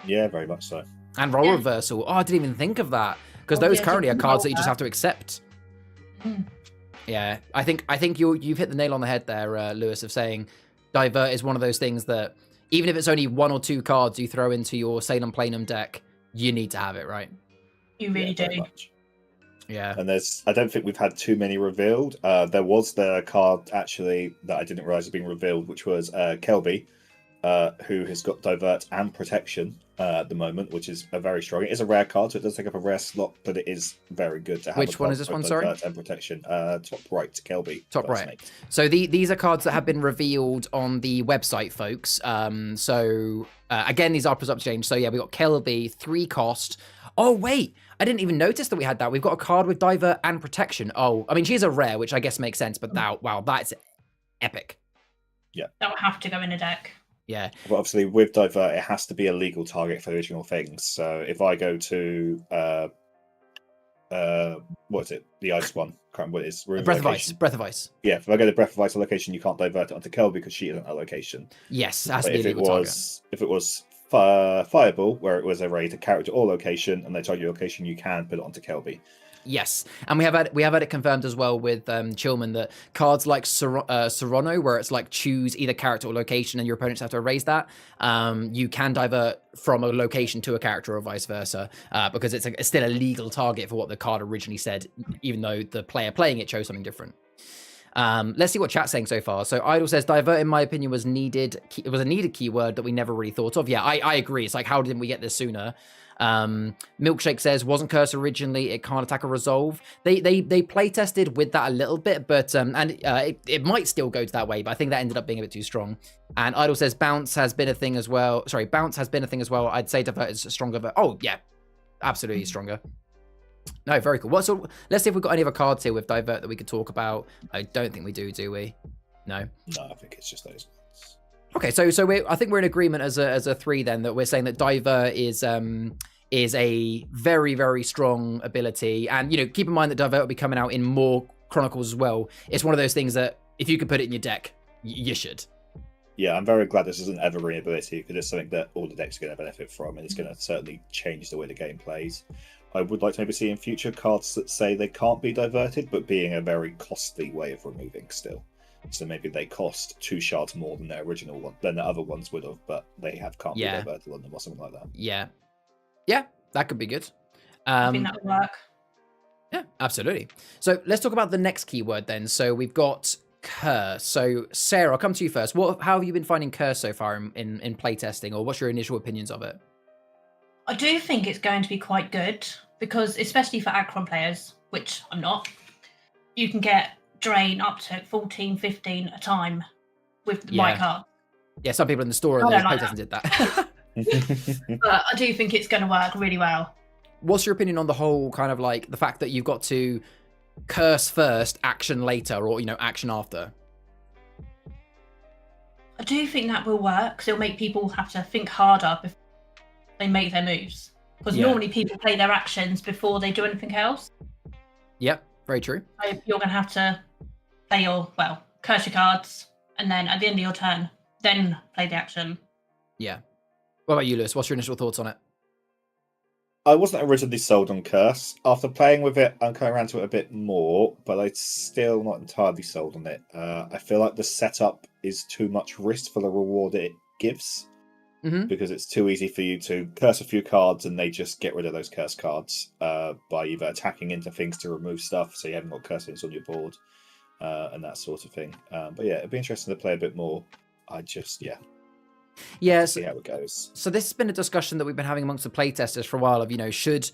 Yeah, very much so. And role reversal. Oh, I didn't even think of that. Because those currently are cards that you just have to accept. Yeah, I think you've hit the nail on the head there, Lewis, of saying divert is one of those things that even if it's only 1 or 2 cards you throw into your Salem Planum deck, you need to have it, right? You really do. Yeah. And I don't think we've had too many revealed. There was the card actually that I didn't realize had been revealed, which was Kelby. Who has got divert and protection at the moment, which is a very strong. It is a rare card, so it does take up a rare slot, but it is very good to have. Which one is this one? Sorry, divert and protection. Top right, Kelby. Top right. Snake. So these are cards that have been revealed on the website, folks. Again, these are up exchange. So yeah, we got Kelby, 3 cost. Oh wait, I didn't even notice that we had that. We've got a card with divert and protection. Oh, I mean she's a rare, which I guess makes sense. But wow, that's epic. Yeah, that would have to go in a deck. Yeah. But obviously with divert, it has to be a legal target for the original things. So if I go to what is it? The ice one. Can't remember what it is. Breath of Ice. Yeah, if I go to Breath of Ice location, you can't divert it onto Kel because she isn't a location. Yes, it has to be a legal target. If it was Fireball, where it was a raid to character or location, and they tell you location, you can put it onto Kelby. Yes, and we have had it confirmed as well with Chillman that cards like Serrano, where it's like choose either character or location, and your opponents have to erase that. You can divert from a location to a character or vice versa, because it's still a legal target for what the card originally said, even though the player playing it chose something different. Let's see what chat's saying so far. So Idle says, divert, in my opinion, was needed. It was a needed keyword that we never really thought of. Yeah, I agree. It's like, how didn't we get this sooner? Milkshake says, wasn't curse originally, it can't attack or resolve. They play tested with that a little bit, but it might still go to that way, but I think that ended up being a bit too strong. And Idle says, bounce has been a thing as well. Sorry, bounce has been a thing as well. I'd say divert is stronger, but oh yeah, absolutely stronger. No, very cool. Let's see if we've got any other cards here with divert that we could talk about. I don't think we do we? No. No, I think it's just those ones. Okay, so I think we're in agreement as a three then, that we're saying that divert is a very, very strong ability. And, you know, keep in mind that divert will be coming out in more Chronicles as well. It's one of those things that if you could put it in your deck, you should. Yeah, I'm very glad this is an evergreen ability, because it's something that all the decks are going to benefit from, and it's going to certainly change the way the game plays. I would like to maybe see in future cards that say they can't be diverted, but being a very costly way of removing still. So maybe they cost 2 shards more than their original one, than the other ones would have, but they can't be diverted on them or something like that. Yeah, that could be good. I think that would work. Yeah, absolutely. So let's talk about the next keyword then. So we've got curse. So Sarah, I'll come to you first. How have you been finding curse so far in playtesting, or what's your initial opinions of it? I do think it's going to be quite good, because especially for Achroma players, which I'm not, you can get drain up to 14, 15 a time with my card. Yeah, some people in the store and playtesting did that. But I do think it's going to work really well. What's your opinion on the whole kind of like the fact that you've got to curse first, action later, or, you know, action after? I do think that will work, because it'll make people have to think harder before they make their moves. Because normally people play their actions before they do anything else. Yep, very true. So you're going to have to play curse your cards, and then at the end of your turn, then play the action. Yeah. What about you, Lewis? What's your initial thoughts on it? I wasn't originally sold on curse. After playing with it, I'm coming around to it a bit more, but I'm still not entirely sold on it. I feel like the setup is too much risk for the reward it gives. Because it's too easy for you to curse a few cards and they just get rid of those curse cards by either attacking into things to remove stuff, so you haven't got cursings on your board, and that sort of thing. But yeah, it'd be interesting to play a bit more. See how it goes. So this has been a discussion that we've been having amongst the playtesters for a while of, you know, should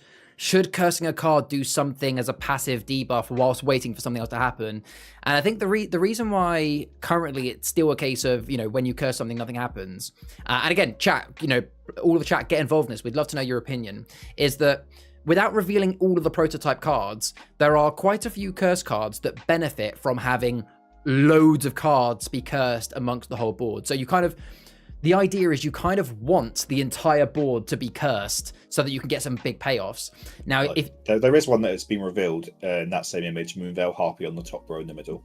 cursing a card do something as a passive debuff whilst waiting for something else to happen? And I think the reason why currently it's still a case of, you know, when you curse something, nothing happens. And again, chat, you know, all of the chat, get involved in this. We'd love to know your opinion. Is that without revealing all of the prototype cards, there are quite a few curse cards that benefit from having loads of cards be cursed amongst the whole board. So the idea is you kind of want the entire board to be cursed so that you can get some big payoffs. Now, if there is one that has been revealed in that same image, Moonveil Harpy on the top row in the middle.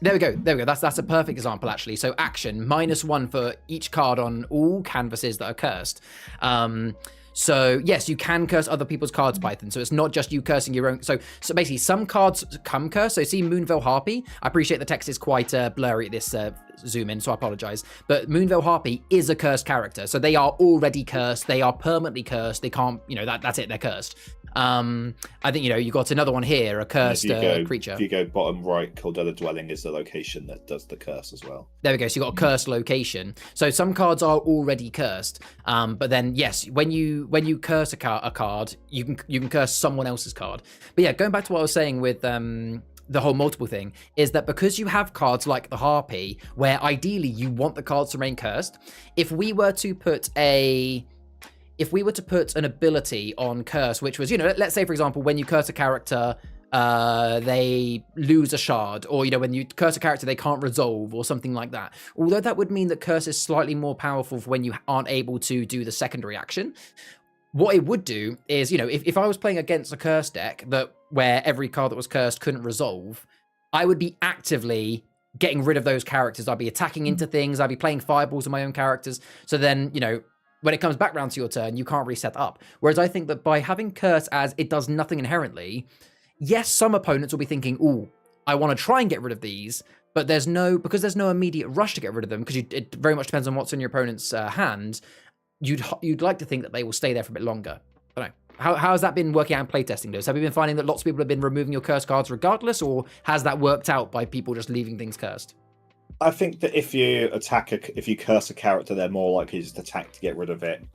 There we go. That's a perfect example, actually. So action, -1 for each card on all canvases that are cursed. So yes, you can curse other people's cards, Python. So it's not just you cursing your own. So basically, some cards come cursed. So see Moonveil Harpy. I appreciate the text is quite blurry at this zoom in, so I apologize. But Moonveil Harpy is a cursed character. So they are already cursed. They are permanently cursed. They can't, you know, that's it. They're cursed. I think, you know, you got another one here, a cursed creature. If you go bottom right, Caldella Dwelling is the location that does the curse as well. There we go. So you got a cursed location. So some cards are already cursed. But then yes, when you curse a card, you can curse someone else's card. But yeah, going back to what I was saying with the whole multiple thing, is that because you have cards like the Harpy, where ideally you want the cards to remain cursed, if we were to put an ability on curse, which was, you know, let's say for example, when you curse a character, they lose a shard, or, you know, when you curse a character, they can't resolve or something like that. Although that would mean that curse is slightly more powerful for when you aren't able to do the secondary action. What it would do is, you know, if I was playing against a curse deck where every card that was cursed couldn't resolve, I would be actively getting rid of those characters. I'd be attacking into things. I'd be playing fireballs on my own characters. So then, you know, when it comes back round to your turn, you can't reset up. Whereas I think that by having curse as it does nothing inherently, yes, some opponents will be thinking, ooh, I want to try and get rid of these, but there's no immediate rush to get rid of them, because it very much depends on what's in your opponent's hand. You'd like to think that they will stay there for a bit longer. I don't know. How has that been working out in playtesting, Lewis? Have you been finding that lots of people have been removing your cursed cards regardless, or has that worked out by people just leaving things cursed? I think that if you if you curse a character, they're more likely to just attack to get rid of it,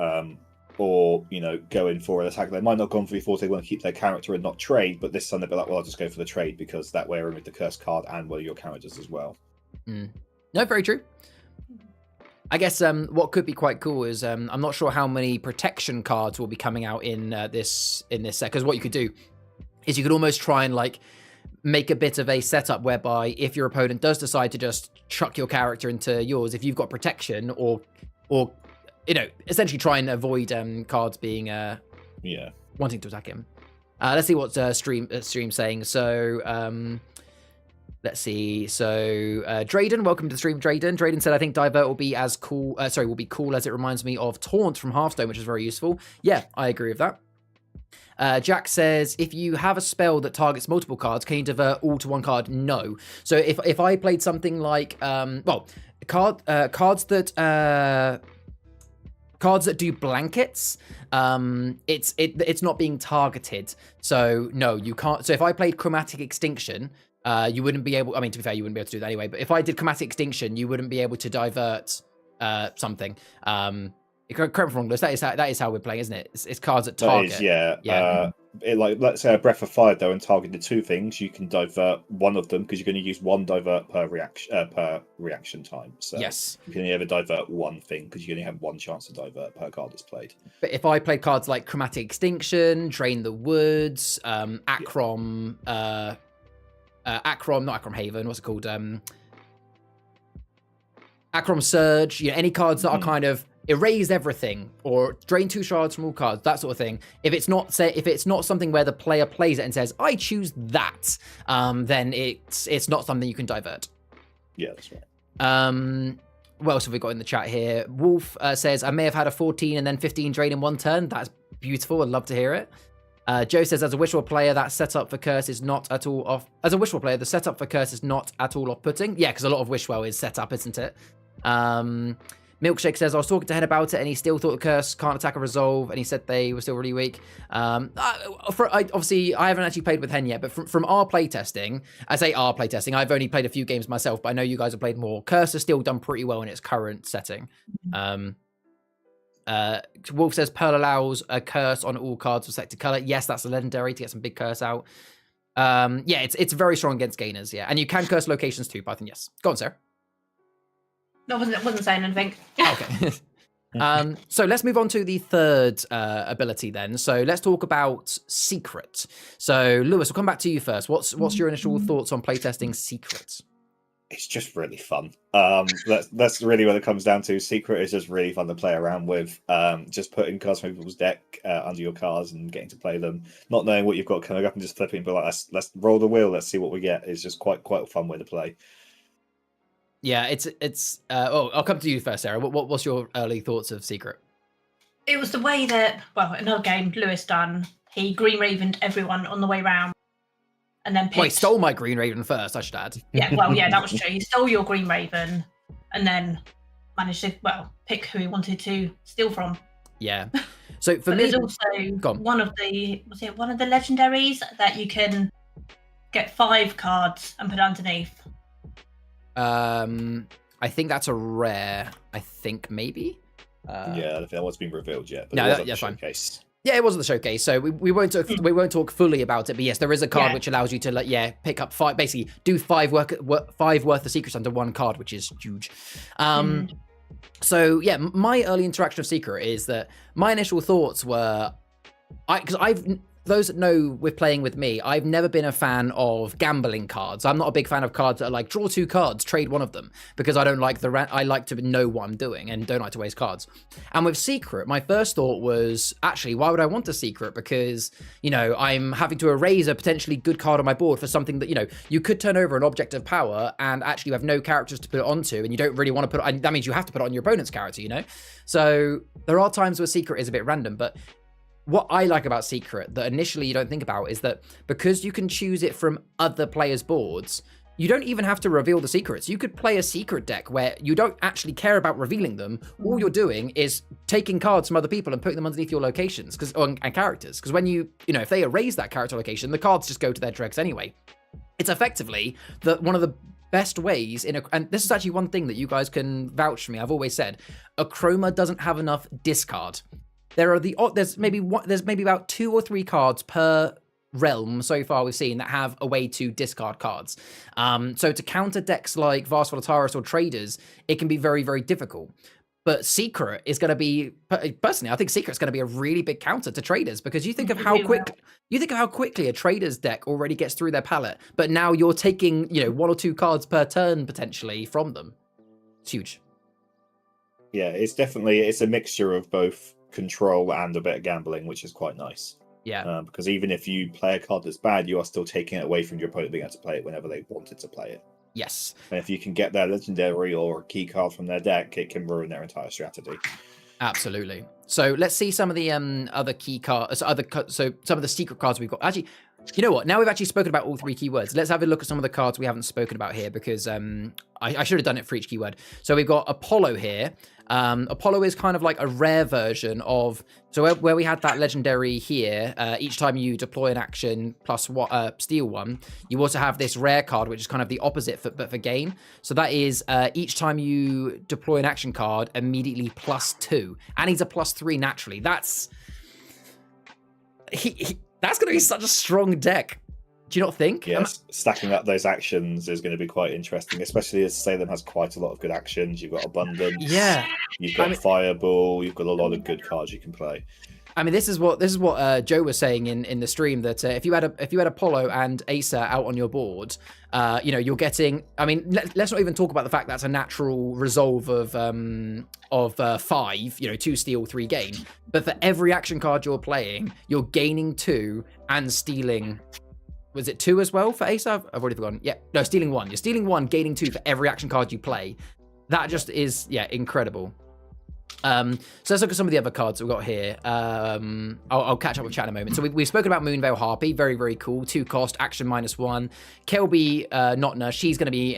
or go in for an attack. They might not go on for before they want to keep their character and not trade, but this time they'll be like, well, I'll just go for the trade because that way I remove the cursed card and one of your characters as well. No, very true. I guess what could be quite cool is I'm not sure how many protection cards will be coming out in this set, because what you could do is you could almost try and like make a bit of a setup whereby if your opponent does decide to just chuck your character into yours, if you've got protection or essentially try and avoid cards being wanting to attack him. Let's see what stream's saying. So let's see. So Drayden, welcome to the stream, Drayden. Drayden said, I think Divert will be as cool. Will be cool as it reminds me of Taunt from Hearthstone, which is very useful. Yeah, I agree with that. Jack says, if you have a spell that targets multiple cards, can you divert all to one card? No. So if I played something like cards that do blankets, it's not being targeted. So no, you can't. So if I played Chromatic Extinction, you wouldn't be able. I mean, to be fair, you wouldn't be able to do that anyway. But if I did Chromatic Extinction, you wouldn't be able to divert something. Correct me if I'm wrong, Lewis, that is how we're playing, isn't it? It's cards that target. That is, yeah. Let's say a Breath of Fire, though, and targeted two things, you can divert one of them because you're going to use one divert per reaction time. So yes, you can only ever divert one thing because you only have one chance to divert per card that's played. But if I play cards like Chromatic Extinction, Drain the Woods, Achroma, not Achroma Haven, what's it called? Achroma Surge, any cards that are kind of erase everything or drain 2 shards from all cards, that sort of thing. If it's not something where the player plays it and says, I choose that, then it's not something you can divert. Yeah, that's right. What else have we got in the chat here? Wolf says, I may have had a 14 and then 15 drain in one turn. That's beautiful. I'd love to hear it. Joe says, as a Wishwell player, that setup for curse is not at all off. As a Wishwell player, the setup for curse is not at all off-putting. Yeah, because a lot of Wishwell is set up, isn't it? Milkshake says, I was talking to Hen about it and he still thought the curse can't attack or resolve, and he said they were still really weak. Obviously, I haven't actually played with Hen yet, but from our playtesting, I say our playtesting, I've only played a few games myself, but I know you guys have played more. Curse has still done pretty well in its current setting. Wolf says, Pearl allows a curse on all cards of selected color. Yes, that's a legendary to get some big curse out. Yeah, it's very strong against gainers, yeah. And you can curse locations too, Python, yes. Go on, Sarah. No, I wasn't saying anything. Okay. So let's move on to the third ability then. So let's talk about Secret. So Lewis, we'll come back to you first. What's your initial thoughts on playtesting Secret? It's just really fun. That's really what it comes down to. Secret is just really fun to play around with. Just putting cards from people's deck under your cards and getting to play them, not knowing what you've got coming up and just flipping, but like let's roll the wheel, let's see what we get. It's just quite a fun way to play. Yeah, it's. I'll come to you first, Sarah. What's your early thoughts of Secret? It was the way that, another game Lewis done. He Green Ravened everyone on the way round, and then picked... Well, he stole my Green Raven first, I should add. Yeah, that was true. He stole your Green Raven, and then managed to pick who he wanted to steal from. Yeah. So for me, there's also one of the legendaries that you can get 5 cards and put underneath. I think that's a rare. I think maybe. Yeah, I don't think that one's been revealed yet. But no, it was that's showcase. Fine. Yeah, it wasn't the showcase, so we won't talk fully about it. But yes, there is a card which allows you to pick up 5, basically do 5 worth of secrets under one card, which is huge. So yeah, my early interaction of Secret is that my initial thoughts were, those that know with playing with me, I've never been a fan of gambling cards. I'm not a big fan of cards that are like, draw 2 cards, trade one of them, because I don't like I like to know what I'm doing and don't like to waste cards. And with Secret, my first thought was, actually, why would I want a Secret? Because, I'm having to erase a potentially good card on my board for something that, you could turn over an object of power and actually you have no characters to put it onto, and you don't really want to put it, that means you have to put it on your opponent's character, So there are times where Secret is a bit random, but what I like about Secret that initially you don't think about is that because you can choose it from other players' boards, you don't even have to reveal the secrets. You could play a secret deck where you don't actually care about revealing them. All you're doing is taking cards from other people and putting them underneath your locations and characters. Because when if they erase that character location, the cards just go to their dregs anyway. It's effectively one of the best ways and this is actually one thing that you guys can vouch for me. I've always said Achroma doesn't have enough discard. There's maybe about 2 or 3 cards per realm so far we've seen that have a way to discard cards. So to counter decks like Vast Volataris or Traders, it can be very, very difficult. But Secret is going to be, personally, I think Secret's going to be a really big counter to Traders, because you think of how quickly a Traders deck already gets through their palette, but now you're taking 1 or 2 cards per turn potentially from them. It's huge. Yeah, it's a mixture of both control and a bit of gambling, which is quite nice. Yeah. Because even if you play a card that's bad, you are still taking it away from your opponent being able to play it whenever they wanted to play it. Yes. And if you can get their legendary or key card from their deck, it can ruin their entire strategy. Absolutely. So let's see some of the other key cards. So some of the secret cards we've got. Actually, you know what? Now we've actually spoken about all 3 keywords. Let's have a look at some of the cards we haven't spoken about here, because I should have done it for each keyword. So we've got Apollo here. Apollo is kind of like a rare version of, so where we had that legendary here, each time you deploy an action plus steal 1, you also have this rare card, which is kind of the opposite but for gain. So that is each time you deploy an action card, immediately +2, and he's a +3 naturally. That's that's going to be such a strong deck. Do you not think? Yes, stacking up those actions is going to be quite interesting, especially as Salem has quite a lot of good actions. You've got Abundance. Yeah. You've got Fireball. You've got a lot of good cards you can play. I mean, this is what Joe was saying in the stream, that if you had Apollo and Acer out on your board, you're getting. I mean, let's not even talk about the fact that's a natural resolve of 5. 2 steal, 3 gain. But for every action card you're playing, you're gaining 2 and stealing. Was it 2 as well for Ace? I've already forgotten. Yeah, no, stealing 1. You're stealing 1, gaining 2 for every action card you play. That just is, incredible. So let's look at some of the other cards we've got here. I'll catch up with chat in a moment. So we've spoken about Moonveil Harpy. Very, very cool. 2 cost, action -1. Kelby Notner, she's going to be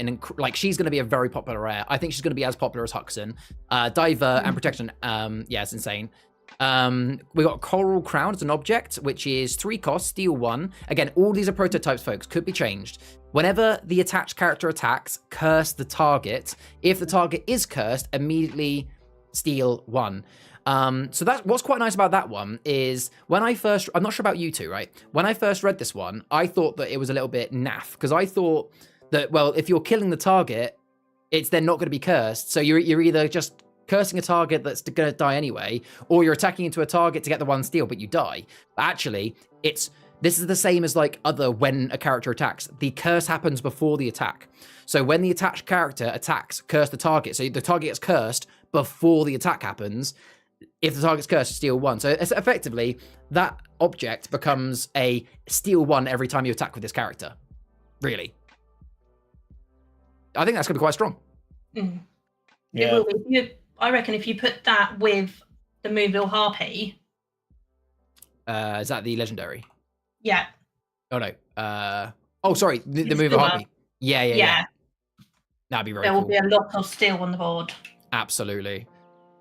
she's going to be a very popular rare. I think she's going to be as popular as Huxon. Diver and Protection. It's insane. We got Coral Crown as an object, which is 3 cost, steal 1. Again, all these are prototypes, folks, could be changed. Whenever the attached character attacks, curse the target. If the target is cursed, immediately steal 1. So that's what's quite nice about that one is I'm not sure about you two, right? When I first read this one, I thought that it was a little bit naff, because I thought that, well, if you're killing the target, it's then not going to be cursed. So you're either just cursing a target that's going to die anyway, or you're attacking into a target to get the 1 steal, but you die. But actually, this is the same as when a character attacks. The curse happens before the attack. So when the attached character attacks, curse the target. So the target gets cursed before the attack happens. If the target's cursed, steal 1. So it's effectively, that object becomes a steal 1 every time you attack with this character. Really. I think that's going to be quite strong. Mm. Yeah. It will be. I reckon if you put that with the Moonveil Harpy. Is that the legendary? Yeah. Oh, no. Sorry. The Moonveil Harpy. Yeah. That'd be very cool. There will be a lot of steel on the board. Absolutely.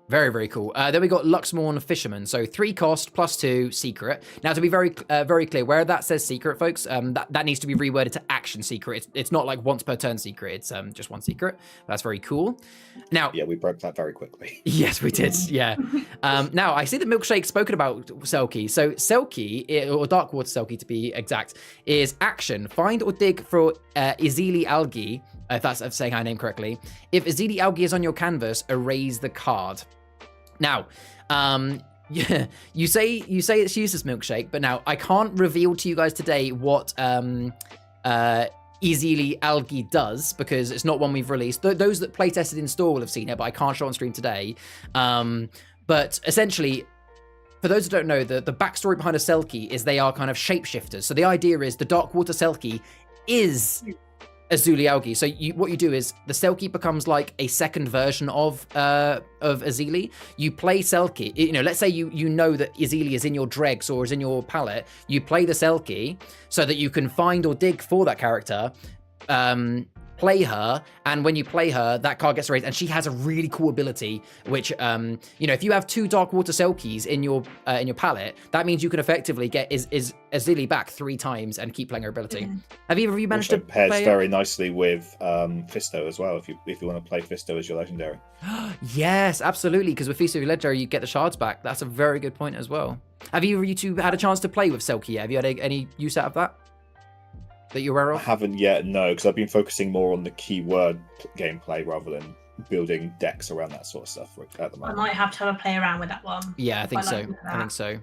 Very, very cool. Then we got Luxmorne Fisherman. So 3 cost, +2, secret. Now, to be very clear, where that says secret, folks, that needs to be reworded to action secret. It's not like once per turn secret. It's just 1 secret. That's very cool. Now, yeah, we broke that very quickly. Yes, we did. Yeah. Now, I see that Milkshake's spoken about Selkie. So Selkie, or Darkwater Selkie to be exact, is action. Find or dig for Izili Algae, if I'm saying her name correctly. If Izili Algae is on your canvas, erase the card. Now, yeah, you say it's useless, Milkshake, but now I can't reveal to you guys today what Easily Algae does, because it's not one we've released. Those that playtested in store will have seen it, but I can't show on stream today. But essentially, for those who don't know, the backstory behind a Selkie is they are kind of shapeshifters. So the idea is the Darkwater Selkie is Azuli Algae. So what you do is the Selkie becomes like a second version of Azili. You play Selkie. Let's say you know that Azili is in your dregs or is in your palette. You play the Selkie so that you can find or dig for that character. play her, and when you play her, that card gets raised, and she has a really cool ability, which if you have 2 Dark Water Selkies in your palette, that means you can effectively get Azili back 3 times and keep playing her ability. Have either of you managed also to pairs play very nicely with Fisto as well, if you want to play Fisto as your legendary. Yes, absolutely, because with Feast of your Legendary, you get the shards back. That's a very good point as well. Have either of you two had a chance to play with Selkie yet? Have you had any use out of that you're aware I of? haven't yet, no, because I've been focusing more on the keyword gameplay rather than building decks around that sort of stuff at the I moment. might have to have a play around with that one. Yeah, I think so. like I think so.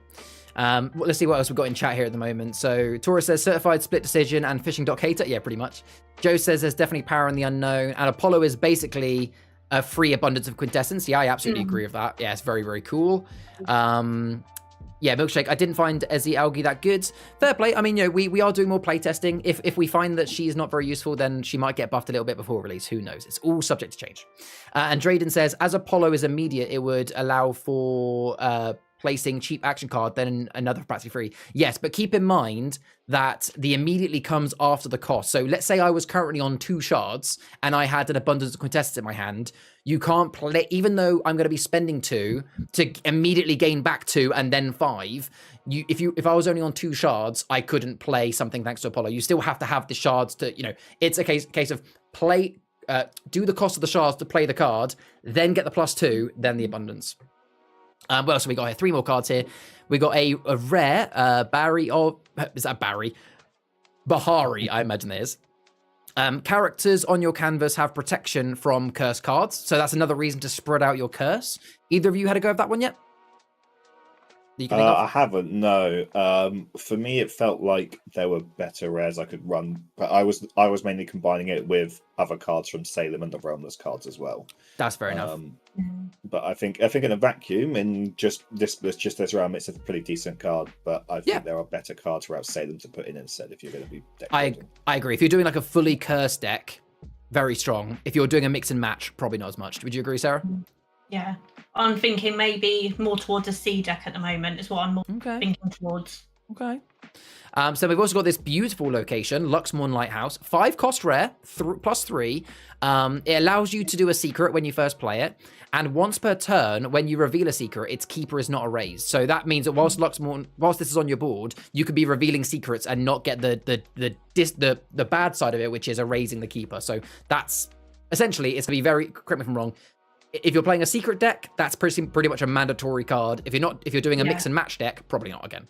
Let's see what else we've got in chat here at the moment. So Taurus says certified split decision and fishing.cater. Yeah, pretty much. Joe says there's definitely power in the unknown, and Apollo is basically a free abundance of quintessence. Yeah, I absolutely agree with that. Yeah, it's very, very cool. Yeah, Milkshake, I didn't find Ezzy Algae that good. Fair play. I mean, we are doing more play testing. If we find that she's not very useful, then she might get buffed a little bit before release. Who knows? It's all subject to change. And Drayden says, as Apollo is immediate, it would allow for placing cheap action card, then another practically free. Yes, but keep in mind that the immediately comes after the cost. So let's say I was currently on 2 shards and I had an abundance of quintessence in my hand. You can't play, even though I'm going to be spending 2 to immediately gain back 2 and then 5. If I was only on 2 shards, I couldn't play something thanks to Apollo. You still have to have the shards to, it's a case of play, do the cost of the shards to play the card, then get the +2, then the abundance. What else have we got here? 3 more cards here. We got a rare Barry, or is that Barry? Bahari, I imagine it is. Characters on your canvas have protection from curse cards, so that's another reason to spread out your curse. Either of you had a go of that one yet? I haven't, no. For me, it felt like there were better rares I could run, but I was mainly combining it with other cards from Salem and the Realmless cards as well. That's fair enough. But I think in a vacuum, in just this realm, it's a pretty decent card. But I think there are better cards throughout Salem to put in instead if you're going to be deck building. I agree. If you're doing like a fully cursed deck, very strong. If you're doing a mix and match, probably not as much. Would you agree, Sarah? Yeah. I'm thinking maybe more towards a C deck at the moment is what I'm more thinking towards. Okay. So we've also got this beautiful location, Luxmorne Lighthouse. 5 cost rare, +3. It allows you to do a secret when you first play it. And once per turn, when you reveal a secret, its keeper is not erased. So that means that whilst this is on your board, you could be revealing secrets and not get the bad side of it, which is erasing the keeper. So that's essentially, it's going to be very, correct me if I'm wrong, if you're playing a secret deck, that's pretty much a mandatory card. If you're doing a mix and match deck, probably not again.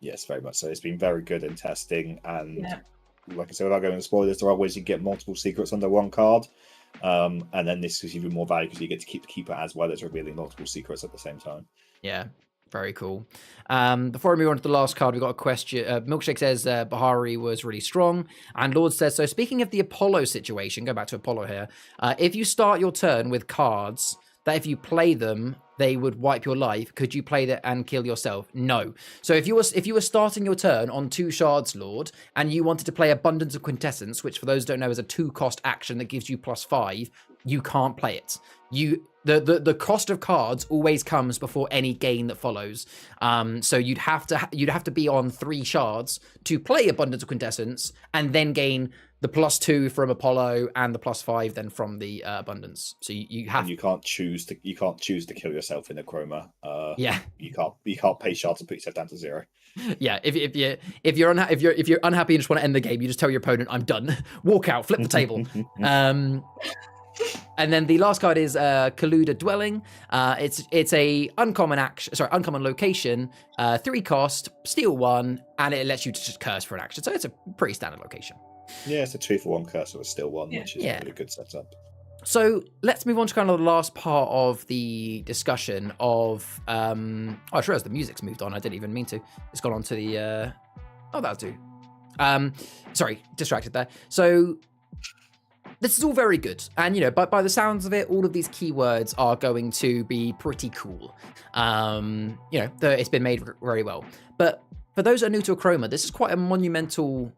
Yes, very much so. It's been very good in testing, and like I said, without going into spoilers, there are ways you can get multiple secrets under one card, and then this gives you even more value because you get to keep the keeper as well as revealing multiple secrets at the same time. Yeah. Very cool. Before we move on to the last card, we've got a question. Milkshake says Bahari was really strong. And Lord says, so speaking of the Apollo situation, go back to Apollo here. If you start your turn with cards that if you play them, they would wipe your life, could you play that and kill yourself? No. So if you were starting your turn on 2 shards, Lord, and you wanted to play Abundance of Quintessence, which for those who don't know is a 2-cost action that gives you +5, you can't play it. The cost of cards always comes before any gain that follows. So you'd have to be on 3 shards to play Abundance of Quintessence and then gain the +2 from Apollo and the +5 then from the Abundance. So you can't choose to kill yourself in a Chroma. You can't pay shards and put yourself down to 0. Yeah, if you're unhappy and just want to end the game, you just tell your opponent, "I'm done." Walk out, flip the table. And then the last card is Kaluda Dwelling. It's a uncommon location, 3 cost, steal 1, and it lets you just curse for an action. So it's a pretty standard location. Yeah, it's a 2-for-1 curse with a steal 1, which is a really good setup. So let's move on to kind of the last part of the discussion of I just realized the music's moved on. I didn't even mean to. It's gone on to the that'll do. Sorry, distracted there. So this is all very good. And, by the sounds of it, all of these keywords are going to be pretty cool. It's been made very well. But for those that are new to Achroma, this is quite a monumental,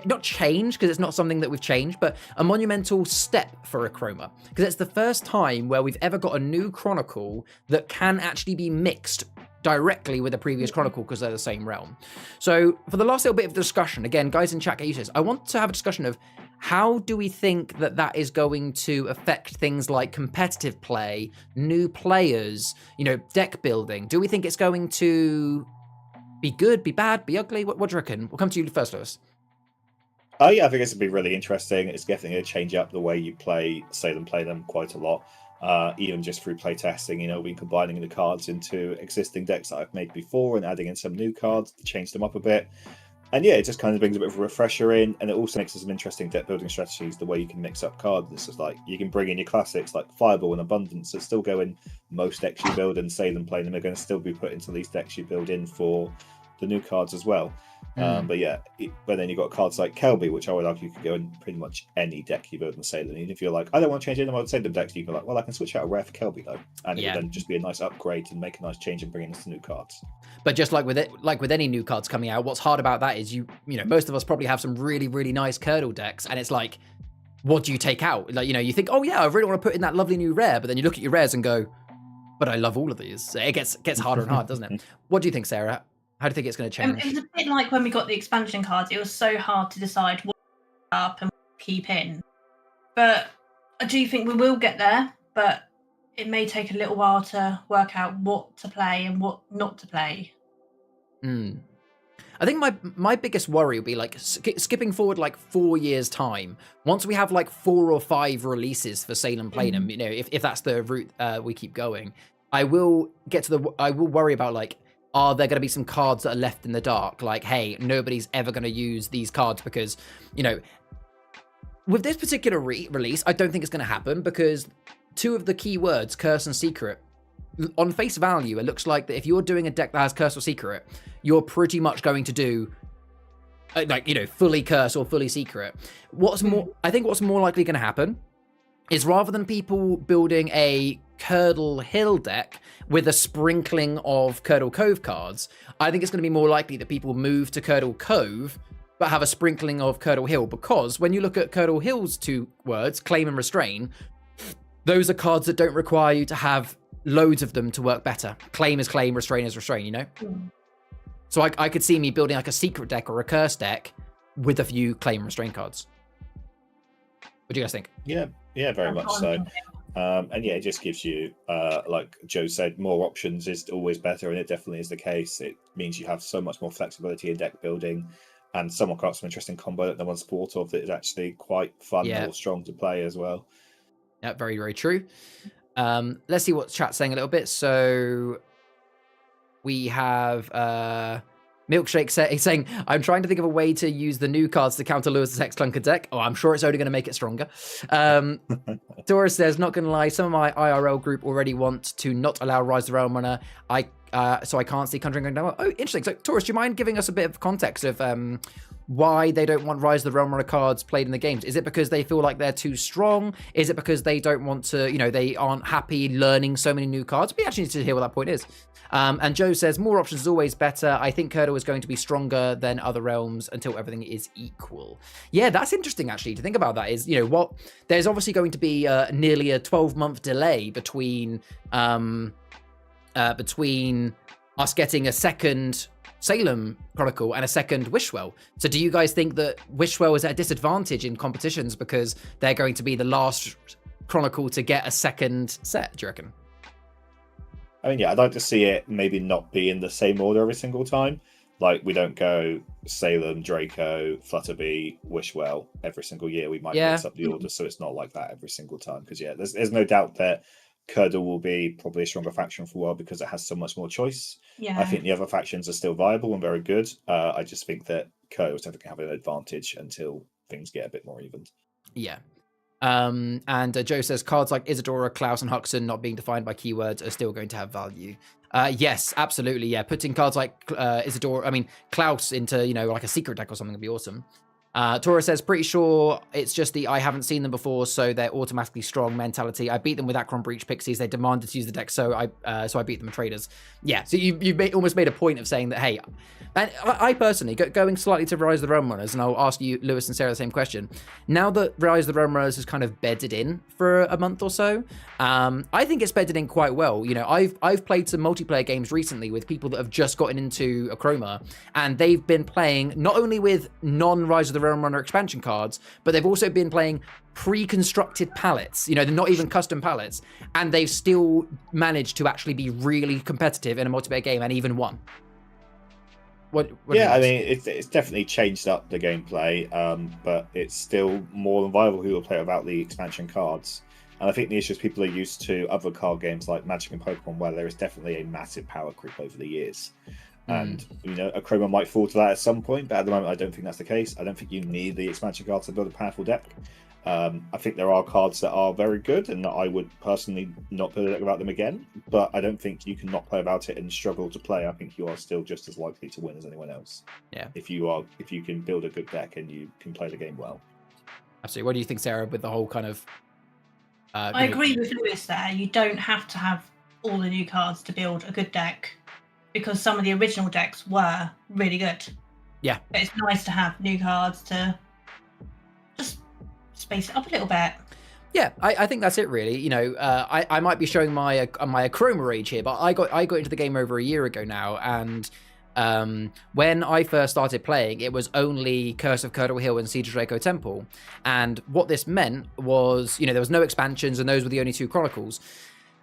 not change, because it's not something that we've changed, but a monumental step for Achroma. Because it's the first time where we've ever got a new Chronicle that can actually be mixed directly with the previous Chronicle because they're the same realm. So for the last little bit of discussion, again, guys in chat, get used to this. I want to have a discussion of how do we think that that is going to affect things like competitive play, new players, deck building? Do we think it's going to be good, be bad, be ugly? What do you reckon? We'll come to you first, Lewis. Oh yeah, I think it's going to be really interesting. It's definitely going to change up the way you play them quite a lot. Even just through play testing, we're combining the cards into existing decks that I've made before and adding in some new cards to change them up a bit. And yeah, it just kind of brings a bit of a refresher in, and it also makes some interesting deck building strategies. The way you can mix up cards, this is like you can bring in your classics like Fireball and Abundance that still go in most decks you build, and say them play them are going to still be put into these decks you build in for the new cards as well. But yeah, but then you've got cards like Kelby, which I would argue could go in pretty much any deck you build in Salem. Even if you're like, I don't want to change any of my Salem decks, you can be like, well, I can switch out a rare for Kelby though, and it would then just be a nice upgrade and make a nice change and bring in some new cards. But just like with any new cards coming out, what's hard about that is most of us probably have some really, really nice Curdle decks, and it's like, what do you take out? Like, you think, oh yeah, I really want to put in that lovely new rare, but then you look at your rares and go, but I love all of these. So it gets harder and harder, doesn't it? What do you think, Sarah? How do you think it's going to change? It was a bit like when we got the expansion cards. It was so hard to decide what to up and keep in. But I do think we will get there, but it may take a little while to work out what to play and what not to play. I think my biggest worry would be like skipping forward like 4 years time. Once we have like 4 or 5 releases for Salem Planum, if that's the route we keep going, I will worry about like, are there going to be some cards that are left in the dark? Like, hey, nobody's ever going to use these cards because, with this particular release, I don't think it's going to happen because 2 of the key words, Curse and Secret, on face value, it looks like that if you're doing a deck that has Curse or Secret, you're pretty much going to do fully Curse or fully Secret. I think what's more likely going to happen is rather than people building a Curdle Hill deck with a sprinkling of Curdle Cove cards, I think it's going to be more likely that people move to Curdle Cove but have a sprinkling of Curdle Hill, because when you look at Curdle Hill's 2 words, Claim and Restrain, those are cards that don't require you to have loads of them to work better. Claim is Claim, Restrain is Restrain, So I could see me building like a Secret deck or a Curse deck with a few Claim and Restrain cards. What do you guys think? Yeah, very much so. And yeah, it just gives you, like Joe said, more options is always better, and it definitely is the case. It means you have so much more flexibility in deck building, and someone got some interesting combo that no one's thought of that is actually quite fun or strong to play as well. Yeah, very, very true. Let's see what chat's saying a little bit. So we have Milkshake saying, I'm trying to think of a way to use the new cards to counter Lewis's Hex Clunker deck. Oh, I'm sure it's only going to make it stronger. Taurus says, not going to lie, some of my IRL group already want to not allow Rise the Realm Runner. So I can't see Conjuring going down. Oh, interesting. So, Taurus, do you mind giving us a bit of context of why they don't want Rise the Realm Runner cards played in the games? Is it because they feel like they're too strong? Is it because they don't want to, they aren't happy learning so many new cards? We actually need to hear what that point is. And Joe says, more options is always better. I think Curdle is going to be stronger than other realms until everything is equal. Yeah, that's interesting, actually, to think about that is, there's obviously going to be nearly a 12-month delay between us getting a second Salem Chronicle and a second Wishwell. So do you guys think that Wishwell is at a disadvantage in competitions because they're going to be the last Chronicle to get a second set, do you reckon? I mean, yeah, I'd like to see it maybe not be in the same order every single time. Like, we don't go Salem, Draco, Flutterbee, Wishwell every single year. We might mix up the order so it's not like that every single time. Because, yeah, there's no doubt that Curdle will be probably a stronger faction for a while because it has so much more choice. Yeah. I think the other factions are still viable and very good. I just think that Curdle is definitely going to have an advantage until things get a bit more evened. Yeah. And Joe says cards like Isadora, Klaus, and Huxon not being defined by keywords are still going to have value. Yes, absolutely. Yeah, putting cards like Isadora, Klaus into like a secret deck or something would be awesome. Tora says, pretty sure it's just the I haven't seen them before, so they're automatically strong mentality. I beat them with Acron Breach Pixies. They demanded to use the deck, so I beat them traders. Yeah, so you've almost made a point of saying that, hey, and I personally, going slightly to Rise of the Realm Runners, and I'll ask you, Lewis and Sarah, the same question. Now that Rise of the Realm Runners has kind of bedded in for a month or so, I think it's bedded in quite well. You know, I've played some multiplayer games recently with people that have just gotten into Achroma, and they've been playing not only with non-Rise of the Realm Runner expansion cards, but they've also been playing pre-constructed palettes. You know, they're not even custom palettes, and they've still managed to actually be really competitive in a multiplayer game and even won. What yeah, I mean, it's definitely changed up the gameplay, but it's still more than viable who will play without the expansion cards. And I think the issue is people are used to other card games like Magic and Pokemon, where there is definitely a massive power creep over the years. And, you know, Achroma might fall to that at some point, but at the moment, I don't think that's the case. I don't think you need the expansion cards to build a powerful deck. I think there are cards that are very good, and that I would personally not play a deck without them again. But I don't think you can not play without it and struggle to play. I think you are still just as likely to win as anyone else. Yeah. If you can build a good deck and you can play the game well. Absolutely. What do you think, Sarah, with the whole kind of? I agree with Lewis there. You don't have to have all the new cards to build a good deck, because some of the original decks were really good. Yeah. But it's nice to have new cards to just space it up a little bit. Yeah, I think that's it really. You know, I might be showing my Achroma rage here, but I got into the game over a year ago now, and when I first started playing, it was only Curse of Curdle Hill and Siege of Draco Temple. And what this meant was, you know, there was no expansions, and those were the only two chronicles.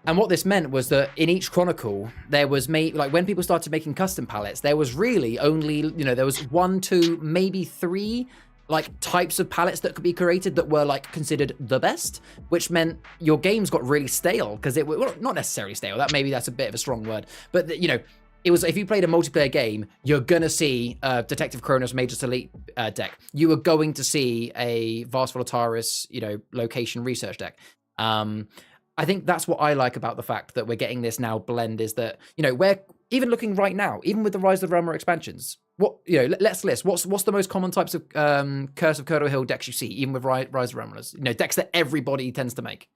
And what this meant was that in each chronicle, there was like when people started making custom palettes, there was really only, you know, there was 1, 2, maybe 3 like types of palettes that could be created that were like considered the best, which meant your games got really stale because it was, well, not necessarily stale. That's a bit of a strong word, but you know, it was, if you played a multiplayer game, you're gonna see a Detective Kronos Magus Elite deck. You were going to see a Vast Volataris, you know, location research deck. I think that's what I like about the fact that we're getting this now blend, is that, you know, we're even looking right now, even with the Rise of the Realm expansions, what, you know, let's list what's the most common types of Curse of Curdle Hill decks you see, even with Rise of the Realm, you know, decks that everybody tends to make.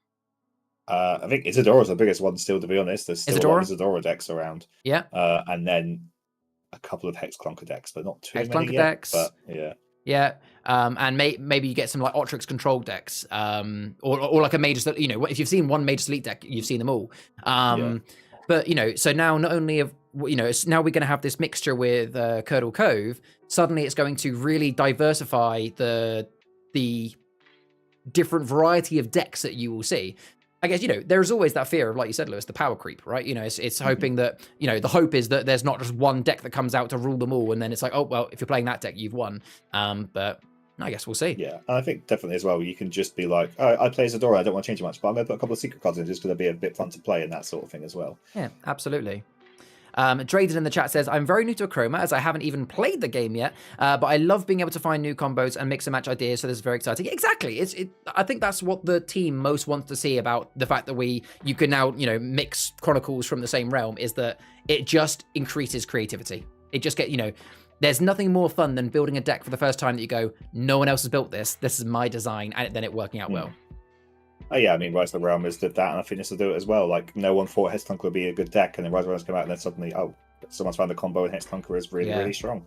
I think Isadora's the biggest one still, to be honest. There's still a lot of Isadora decks around. Yeah. And then a couple of Hex Clunker decks, but not too Hex many Clunker yet, decks. But yeah. Yeah, and maybe you get some like Otrix control decks, or like a Major, you know, if you've seen one Major Elite deck, you've seen them all. But, you know, so now not only have, you know, now we're going to have this mixture with Curdle Cove, suddenly it's going to really diversify the different variety of decks that you will see. I guess, you know, there's always that fear of, like you said, Lewis, the power creep, right? You know, it's hoping that, you know, the hope is that there's not just one deck that comes out to rule them all, and then it's like, oh, well, if you're playing that deck, you've won. But I guess we'll see. Yeah, and I think definitely as well, you can just be like, oh, I play Isadora, I don't want to change it much, but I'm going to put a couple of secret cards in just because it'll be a bit fun to play and that sort of thing as well. Yeah, absolutely. Draden in the chat says, I'm very new to Achroma as I haven't even played the game yet, but I love being able to find new combos and mix and match ideas, so this is very exciting. Exactly. I think that's what the team most wants to see about the fact that you can now, you know, mix chronicles from the same realm, is that it just increases creativity. It just you know, there's nothing more fun than building a deck for the first time that you go, no one else has built this is my design, and then it working out well. Oh yeah, I mean, Rise of the Realm did that, and I think this will do it as well. Like, no one thought Hexclunker would be a good deck, and then Rise of the Realm's come out, and then suddenly, oh, someone's found the combo, and Hexclunker is really, really strong.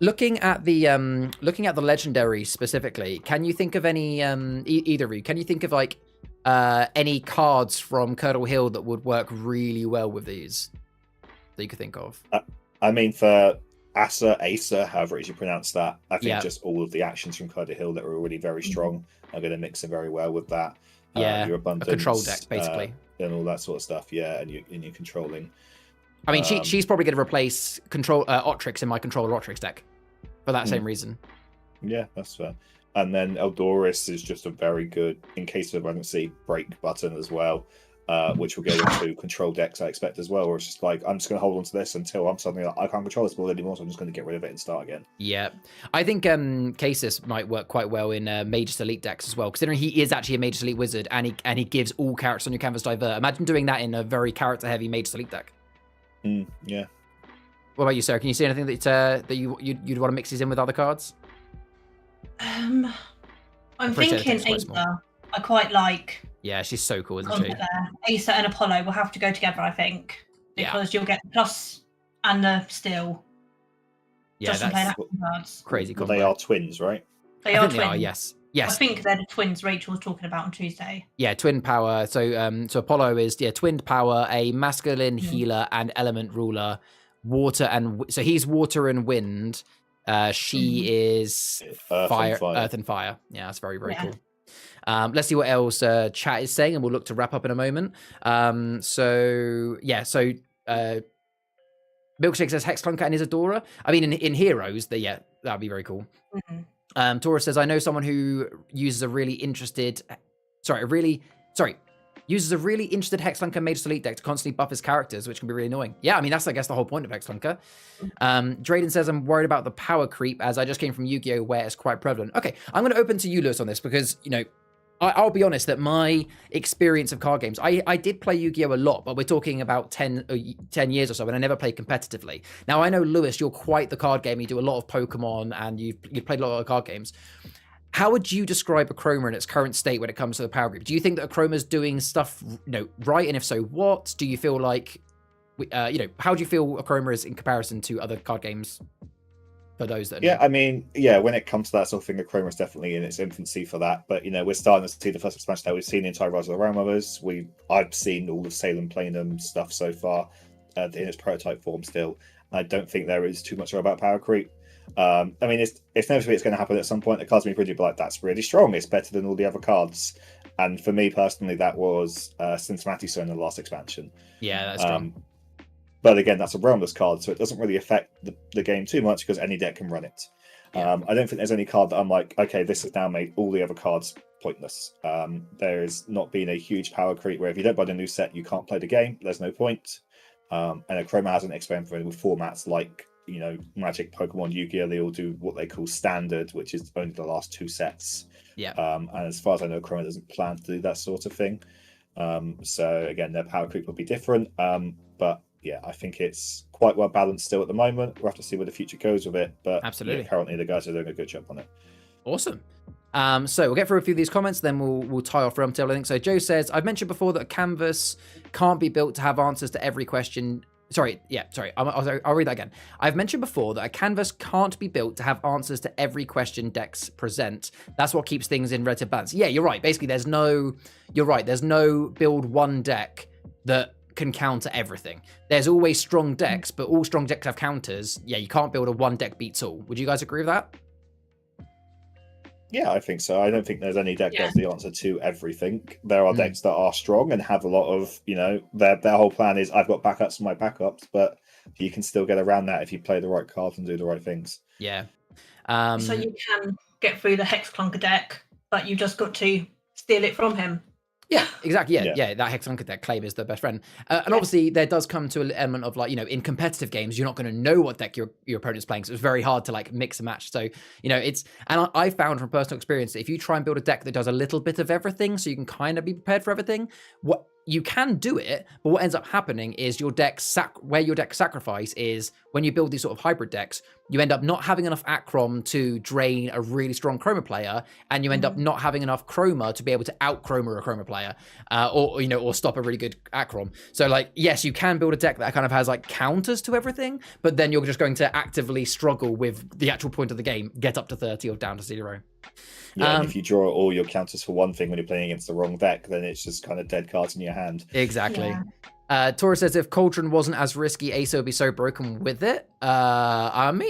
Looking at the legendary specifically, can you think of any either of you? Can you think of like any cards from Curdle Hill that would work really well with these that you could think of? I mean, for Asa, however it is you pronounce that, I think just all of the actions from Curdle Hill that are already very strong are going to mix in very well with that. Your abundance, a control deck basically, and all that sort of stuff. Yeah, and you're controlling. I mean, she's probably going to replace control Otrix in my controller Otrix deck for that same reason. Yeah, that's fair. And then Eldoris is just a very good, in case of emergency, break button as well, which will go into control decks, I expect, as well, where it's just like, I'm just going to hold on to this until I'm suddenly like, I can't control this ball anymore, so I'm just going to get rid of it and start again. Yeah. I think Casus might work quite well in Magus Elite decks as well, considering he is actually a Magus Elite wizard, and he gives all characters on your canvas divert. Imagine doing that in a very character-heavy Magus Elite deck. Yeah. What about you, Sarah? Can you see anything that you'd want to mix these in with other cards? I'm appreciate the thinking text quite small. Asa. I quite like. Yeah, she's so cool, isn't she? Asa and Apollo will have to go together, I think, because you'll get the plus and the steal. Yeah, just from that's playing action cards. crazy Well, combo. they are twins, right? They I are think twins. they are, yes. Yes. I think they're the twins Rachel was talking about on Tuesday. Yeah, twin power. So Apollo is twinned power, a masculine healer and element ruler, water and so he's water and wind. She is earth and fire. Yeah, that's very cool. Let's see what else chat is saying, and we'll look to wrap up in a moment. Milkshake says Hex Clunker and Isadora. I mean, in Heroes, that'd be very cool. Taurus says, I know someone who uses a really interested Hex Clunker Mage's Elite deck to constantly buff his characters, which can be really annoying. Yeah, I mean, that's, I guess, the whole point of Hex Clunker. Drayden says, I'm worried about the power creep as I just came from Yu-Gi-Oh! Where it's quite prevalent. Okay, I'm going to open to you, Lewis, on this because, I'll be honest that my experience of card games, I did play Yu-Gi-Oh! A lot, but we're talking about 10 years or so, and I never played competitively. Now, I know, Lewis, you're quite the card gamer. You do a lot of Pokemon, and you've played a lot of card games. How would you describe Achroma in its current state when it comes to the power group? Do you think that Achroma's doing stuff right, and if so, what? Do you feel like, how do you feel Achroma is in comparison to other card games? For those that when it comes to that sort of thing, Achroma is definitely in its infancy for that. But we're starting to see the first expansion that we've seen the entire Rise of the Realm Mothers. I've seen all of Salem playing them stuff so far in its prototype form still. I don't think there is too much about power creep. It's inevitably it's going to happen at some point. The cards being pretty like that's really strong. It's better than all the other cards. And for me personally, that was Symptomatiso in the last expansion. Yeah, that's strong. But again, that's a realmless card, so it doesn't really affect the game too much because any deck can run it. I don't think there's any card that I'm like, okay, this has now made all the other cards pointless. There's not been a huge power creep where if you don't buy the new set, you can't play the game. There's no point. And Chroma hasn't experimented with formats like, Magic, Pokemon, Yu-Gi-Oh! They all do what they call standard, which is only the last two sets. Yeah. And as far as I know, Chroma doesn't plan to do that sort of thing. So again, their power creep will be different. But yeah, I think it's quite well balanced still at the moment. We'll have to see where the future goes with it. But absolutely, currently the guys are doing a good job on it. Awesome. So we'll get through a few of these comments, then we'll tie off Roundtable, I think. So Joe says, I've mentioned before that a canvas can't be built to have answers to every question. I'll read that again. I've mentioned before that a canvas can't be built to have answers to every question decks present. That's what keeps things in relative balance. Yeah, you're right. Basically, there's no build one deck that can counter everything. There's always strong decks, but all strong decks have counters. Yeah, you can't build a one deck beats all. Would you guys agree with that? Yeah, I think so. I don't think there's any deck that has the answer to everything. There are decks that are strong and have a lot of, their whole plan is I've got backups for my backups, but you can still get around that if you play the right cards and do the right things. Yeah. So you can get through the Hex Clunker deck, but you just got to steal it from him. Yeah, exactly. Yeah. That Hex Clunker deck claim is the best friend. And obviously there does come to an element of in competitive games, you're not going to know what deck your opponent's playing. So it's very hard to mix and match. So, I found from personal experience that if you try and build a deck that does a little bit of everything, so you can kind of be prepared for everything, you can do it, but what ends up happening is your deck sacrifice is when you build these sort of hybrid decks, you end up not having enough Achrom to drain a really strong Chroma player, and you end up not having enough Chroma to be able to out Chroma a Chroma player, or stop a really good Achrom. So yes, you can build a deck that kind of has counters to everything, but then you're just going to actively struggle with the actual point of the game, get up to 30 or down to 0. Yeah, and if you draw all your counters for one thing when you're playing against the wrong deck, then it's just kind of dead cards in your hand. Exactly. Yeah. Taurus says if Cauldron wasn't as risky, Acer would be so broken with it. Cauldron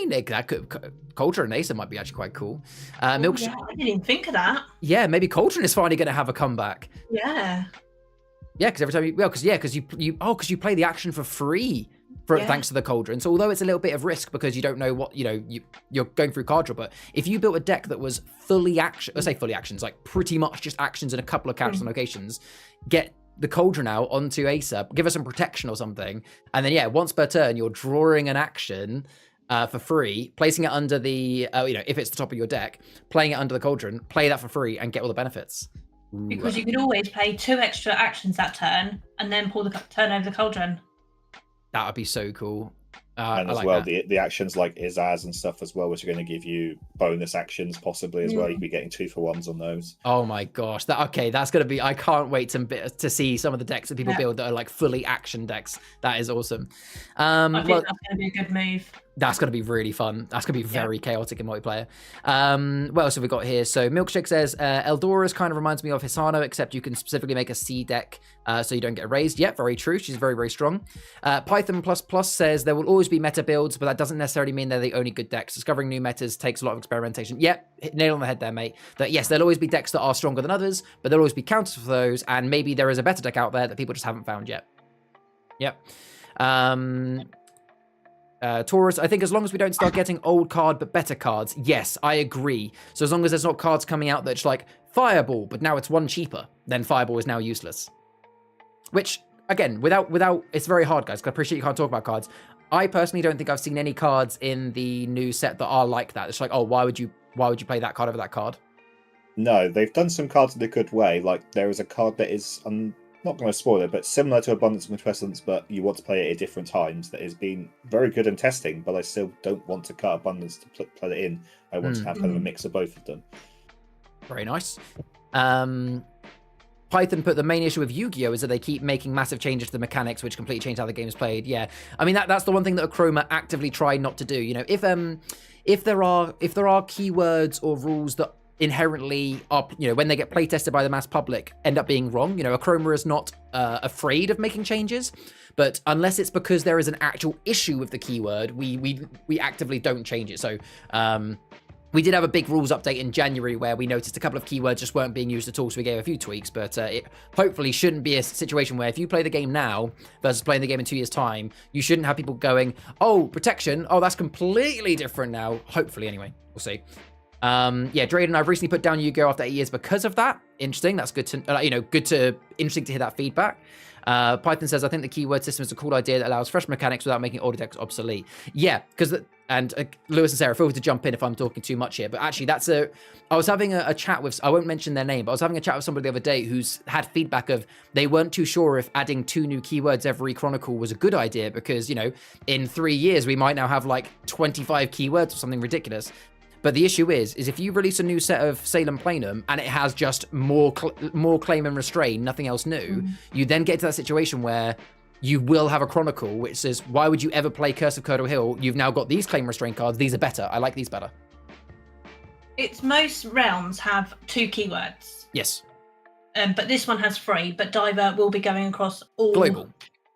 and Acer might be actually quite cool. I didn't even think of that. Yeah, maybe Cauldron is finally going to have a comeback. Yeah. Yeah, because every time you play the action for free. Thanks to the Cauldron. So although it's a little bit of risk because you don't know what, you're going through card draw, but if you built a deck that was fully actions, pretty much just actions in a couple of characters and locations, get the Cauldron out onto Acer, give us some protection or something, and then once per turn you're drawing an action for free, placing it under the, if it's the top of your deck, playing it under the Cauldron, play that for free and get all the benefits. Because you could always play 2 extra actions that turn and then pull the turn over the Cauldron. That would be so cool. And as like well, that. the actions like Izaz and stuff as well, which are going to give you bonus actions possibly as well. You can be getting 2-for-1s on those. Oh my gosh, that's gonna be. I can't wait to see some of the decks that people build that are like fully action decks. That is awesome. I think that's gonna be a good move. That's going to be really fun. That's going to be very chaotic in multiplayer. What else have we got here? So Milkshake says, Eldora's kind of reminds me of Hisano, except you can specifically make a C deck so you don't get erased. Yep, very true. She's very, very strong. Python++ says, there will always be meta builds, but that doesn't necessarily mean they're the only good decks. Discovering new metas takes a lot of experimentation. Yep, nail on the head there, mate. That yes, there'll always be decks that are stronger than others, but there'll always be counters for those, and maybe there is a better deck out there that people just haven't found yet. Yep. Taurus, I think as long as we don't start getting old card but better cards, yes, I agree. So as long as there's not cards coming out that's like Fireball, but now it's one cheaper, then Fireball is now useless. Which, again, without it's very hard, guys, because I appreciate you can't talk about cards. I personally don't think I've seen any cards in the new set that are like that. It's like, oh, why would you play that card over that card? No, they've done some cards in a good way. Like there is a card that is not going to spoil it, but similar to Abundance and Quintessence, but you want to play it at different times. That has been very good in testing, but I still don't want to cut Abundance to play it in. I want to have kind of a mix of both of them. Very nice. Python put the main issue with Yu-Gi-Oh! Is that they keep making massive changes to the mechanics, which completely change how the game is played. Yeah, I mean that's the one thing that Achroma actively try not to do. You know, if there are keywords or rules that inherently are, you know, when they get play tested by the mass public, end up being wrong. You know, Achroma is not afraid of making changes, but unless it's because there is an actual issue with the keyword, we actively don't change it. So we did have a big rules update in January where we noticed a couple of keywords just weren't being used at all, so we gave a few tweaks, but it hopefully shouldn't be a situation where if you play the game now versus playing the game in 2 years' time, you shouldn't have people going, oh, protection, oh, that's completely different now. Hopefully, anyway. We'll see. Yeah, Drayden, I've recently put down Yu-Gi-Oh! After 8 years because of that. Interesting. That's good to, interesting to hear that feedback. Python says, I think the keyword system is a cool idea that allows fresh mechanics without making older decks obsolete. Yeah, because, Lewis and Sarah, feel free to jump in if I'm talking too much here, but actually I was having a chat with, I won't mention their name, but I was having a chat with somebody the other day who's had feedback of they weren't too sure if adding 2 new keywords every Chronicle was a good idea because, you know, in 3 years we might now have like 25 keywords or something ridiculous. But the issue is if you release a new set of Salem Planum and it has just more claim and restrain, nothing else new, you then get to that situation where you will have a Chronicle which says, why would you ever play Curse of Curdle Hill? You've now got these claim restrain cards. These are better. I like these better. It's most realms have 2 keywords. Yes. But this one has 3. But Diver will be going across all global.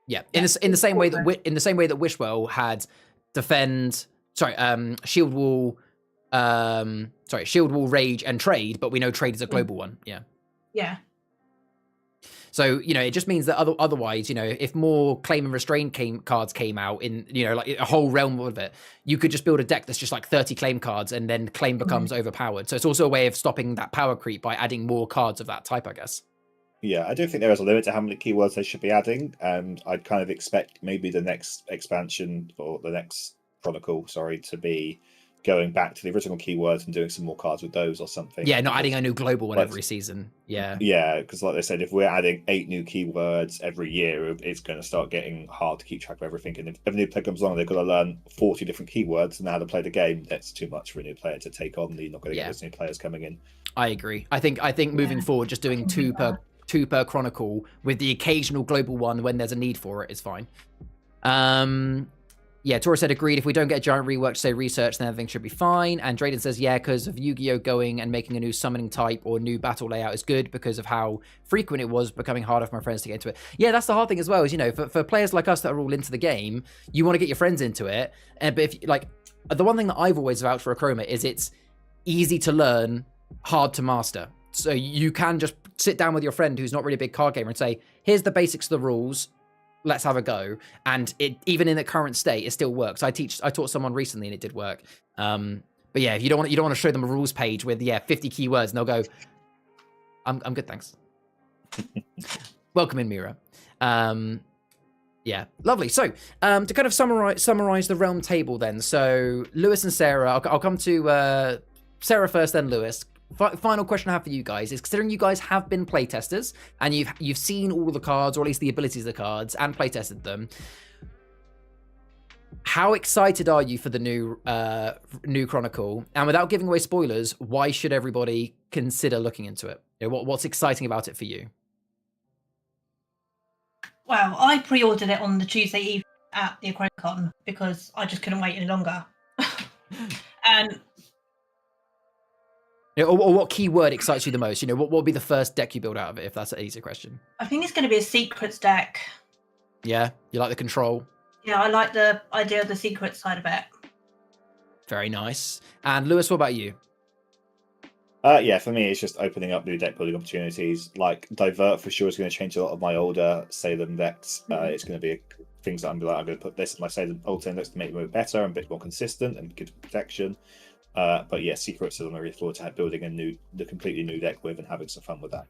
Yeah. In the same way that Wishwell had Shield Wall. Shield Wall, Rage, and Trade, but we know Trade is a global one. Yeah. Yeah. So, you know, it just means that otherwise, you know, if more claim and restrain cards came out in, you know, like a whole realm of it, you could just build a deck that's just like 30 claim cards and then claim becomes overpowered. So it's also a way of stopping that power creep by adding more cards of that type, I guess. Yeah, I do think there is a limit to how many keywords they should be adding, and I'd kind of expect maybe the next expansion or the next Chronicle, to be going back to the original keywords and doing some more cards with those or something. Yeah, not adding a new global one every season. Yeah. Yeah, because like they said, if we're adding 8 new keywords every year, it's going to start getting hard to keep track of everything. And if a new player comes along, they've got to learn 40 different keywords and how to play the game. That's too much for a new player to take on. You're not going to get those new players coming in. I agree. I think moving forward, just doing two per Chronicle with the occasional global one when there's a need for it is fine. Yeah, Tora said agreed. If we don't get a giant rework to say research, then everything should be fine. And Drayden says, yeah, because of Yu-Gi-Oh! Going and making a new summoning type or new battle layout is good because of how frequent it was becoming harder for my friends to get into it. Yeah, that's the hard thing as well, is, you know, for players like us that are all into the game, you want to get your friends into it. But if, like, the one thing that I've always vouched for Achroma is it's easy to learn, hard to master. So you can just sit down with your friend who's not really a big card gamer and say, here's the basics of the rules. Let's have a go. And it, even in the current state, it still works. I taught someone recently and it did work. But yeah, if you don't want to show them a rules page with 50 keywords and they'll go, I'm good, thanks. Welcome in, Mira. Yeah, lovely. So to kind of summarize the realm table then. So Lewis and Sarah, I'll come to Sarah first, then Lewis. Final question I have for you guys is, considering you guys have been playtesters and you've seen all the cards, or at least the abilities of the cards, and playtested them, How excited are you for the new Chronicle? And without giving away spoilers, why should everybody consider looking into it? What's exciting about it for you? Well, I pre-ordered it on the Tuesday evening at the ComicCon because I just couldn't wait any longer. And or what keyword excites you the most? What would be the first deck you build out of it, if that's an easy question? I think it's going to be a secrets deck. Yeah, you like the control? Yeah, I like the idea of the secret side of it. Very nice. And Lewis, what about you? Yeah, for me, it's just opening up new deck building opportunities. Like Divert for sure is going to change a lot of my older Salem decks. It's going to be things that I'm going to put this in my Salem old decks to make them a bit better and a bit more consistent and good protection. But yeah, Secrets is I'm really forward to building the completely new deck with and having some fun with that.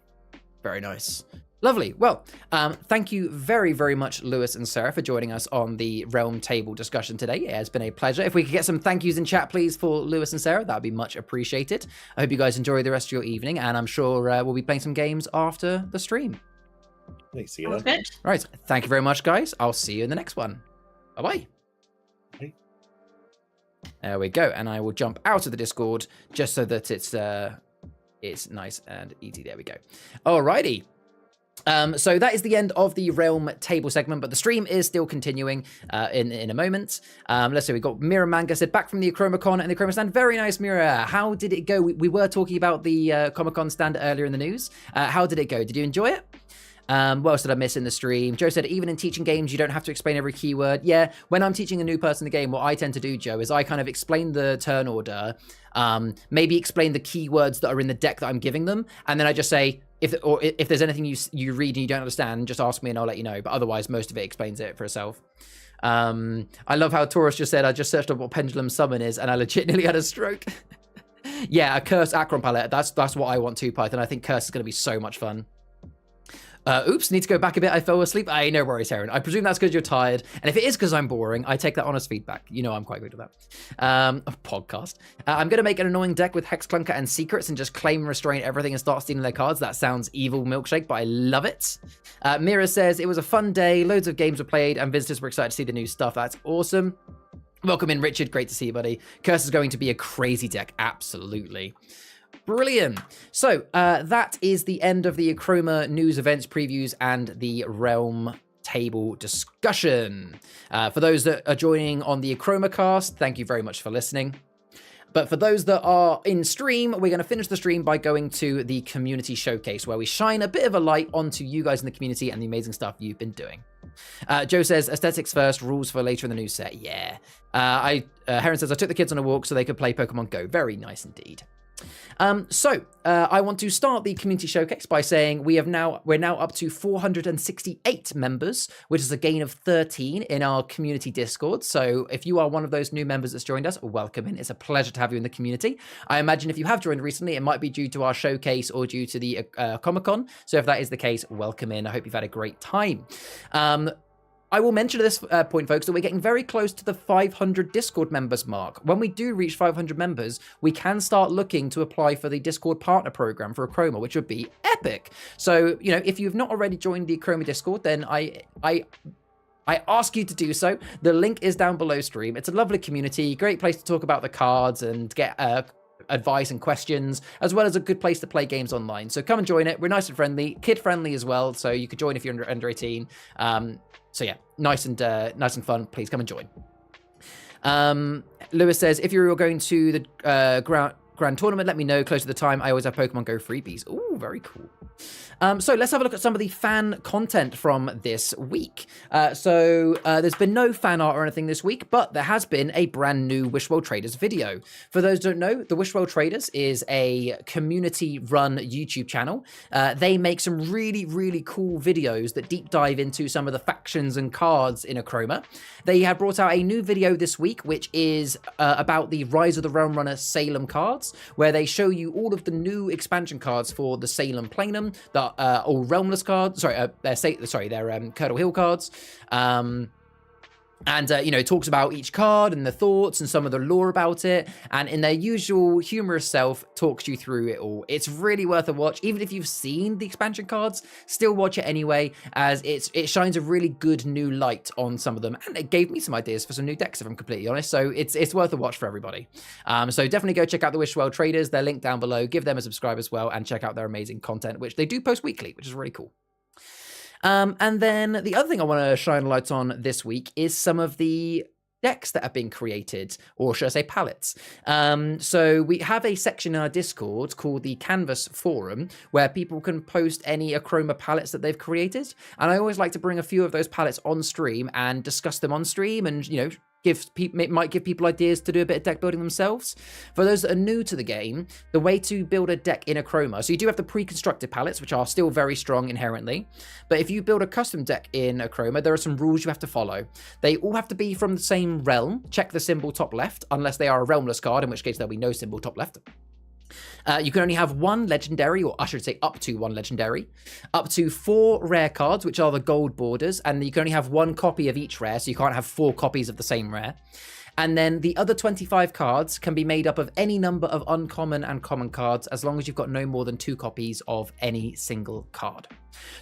Very nice. Lovely. Well, thank you very, very much, Lewis and Sarah, for joining us on the Realm Table discussion today. It has been a pleasure. If we could get some thank yous in chat, please, for Lewis and Sarah, that would be much appreciated. I hope you guys enjoy the rest of your evening, and I'm sure we'll be playing some games after the stream. See you then. Good. Right. Thank you very much, guys. I'll see you in the next one. Bye-bye. Bye. There we go. And I will jump out of the Discord just so that it's nice and easy. There we go. Alrighty. So that is the end of the Realm Table segment, but the stream is still continuing in a moment. Let's see, we've got Mira Manga said, back from the AchromaCon and the Achroma stand. Very nice, Mira. How did it go? We were talking about the Comic-Con stand earlier in the news. How did it go? Did you enjoy it? What else did I miss in the stream? Joe said, even in teaching games, you don't have to explain every keyword. Yeah, when I'm teaching a new person the game, what I tend to do, Joe, is I kind of explain the turn order, maybe explain the keywords that are in the deck that I'm giving them, and then I just say, if there's anything you read and you don't understand, just ask me and I'll let you know. But otherwise, most of it explains it for itself. I love how Taurus just said, I just searched up what Pendulum Summon is, and I legit nearly had a stroke. Yeah, a Curse Achroma palette. That's what I want too, Python. I think Curse is going to be so much fun. Oops, need to go back a bit. I fell asleep. No worries, Aaron. I presume that's because you're tired. And if it is because I'm boring, I take that honest feedback. I'm quite good at that. Podcast. I'm going to make an annoying deck with Hex Clunker and Secrets and just claim, restrain everything and start stealing their cards. That sounds evil milkshake, but I love it. Mira says, it was a fun day. Loads of games were played and visitors were excited to see the new stuff. That's awesome. Welcome in, Richard. Great to see you, buddy. Curse is going to be a crazy deck. Absolutely. Brilliant. So that is the end of the Achroma news, events, previews, and the Realm Table discussion. For those that are joining on the Achroma cast, thank you very much for listening. But for those that are in stream, we're going to finish the stream by going to the community showcase, where we shine a bit of a light onto you guys in the community and the amazing stuff you've been doing. Joe says, aesthetics first, rules for later in the news set. Yeah. Heron says, I took the kids on a walk so they could play Pokemon Go. Very nice indeed. I want to start the community showcase by saying we're now up to 468 members, which is a gain of 13 in our community Discord. So if you are one of those new members that's joined us, welcome in. It's a pleasure to have you in the community. I imagine if you have joined recently, it might be due to our showcase or due to the Comic-Con. So if that is the case, welcome in. I hope you've had a great time. I will mention at this point, folks, that we're getting very close to the 500 Discord members mark. When we do reach 500 members, we can start looking to apply for the Discord partner program for Achroma, which would be epic. So, if you've not already joined the Achroma Discord, then I ask you to do so. The link is down below stream. It's a lovely community, great place to talk about the cards and get advice and questions, as well as a good place to play games online. So come and join it. We're nice and friendly, kid friendly as well. So you could join if you're under 18. So yeah, nice and fun. Please come and join. Lewis says, if you're going to the grand tournament, let me know close to the time. I always have Pokemon Go freebies. Ooh, very cool. So let's have a look at some of the fan content from this week. There's been no fan art or anything this week, but there has been a brand new Wishwell Traders video. For those who don't know, the Wishwell Traders is a community-run YouTube channel. They make some really, really cool videos that deep dive into some of the factions and cards in Achroma. They have brought out a new video this week, which is about the Rise of the Realm Runner Salem cards, where they show you all of the new expansion cards for the Salem Planum, all Realmless cards. They're Curdle Hill cards. And, talks about each card and the thoughts and some of the lore about it. And in their usual humorous self, talks you through it all. It's really worth a watch. Even if you've seen the expansion cards, still watch it anyway, as it shines a really good new light on some of them. And it gave me some ideas for some new decks, if I'm completely honest. So it's worth a watch for everybody. So definitely go check out the Wishwell traders. They're linked down below. Give them a subscribe as well and check out their amazing content, which they do post weekly, which is really cool. And then the other thing I want to shine a light on this week is some of the decks that have been created, or should I say palettes. So we have a section in our Discord called the Canvas Forum, where people can post any Achroma palettes that they've created. And I always like to bring a few of those palettes on stream and discuss them on stream and, it might give people ideas to do a bit of deck building themselves. For those that are new to the game, the way to build a deck in Achroma, so you do have the pre-constructed palettes, which are still very strong inherently, but if you build a custom deck in Achroma, there are some rules you have to follow. They all have to be from the same realm. Check the symbol top left, unless they are a realmless card, in which case there'll be no symbol top left. You can only have one legendary, or I should say up to one legendary, up to 4 rare cards, which are the gold borders, and you can only have 1 copy of each rare, so you can't have 4 copies of the same rare. And then the other 25 cards can be made up of any number of uncommon and common cards, as long as you've got no more than 2 copies of any single card.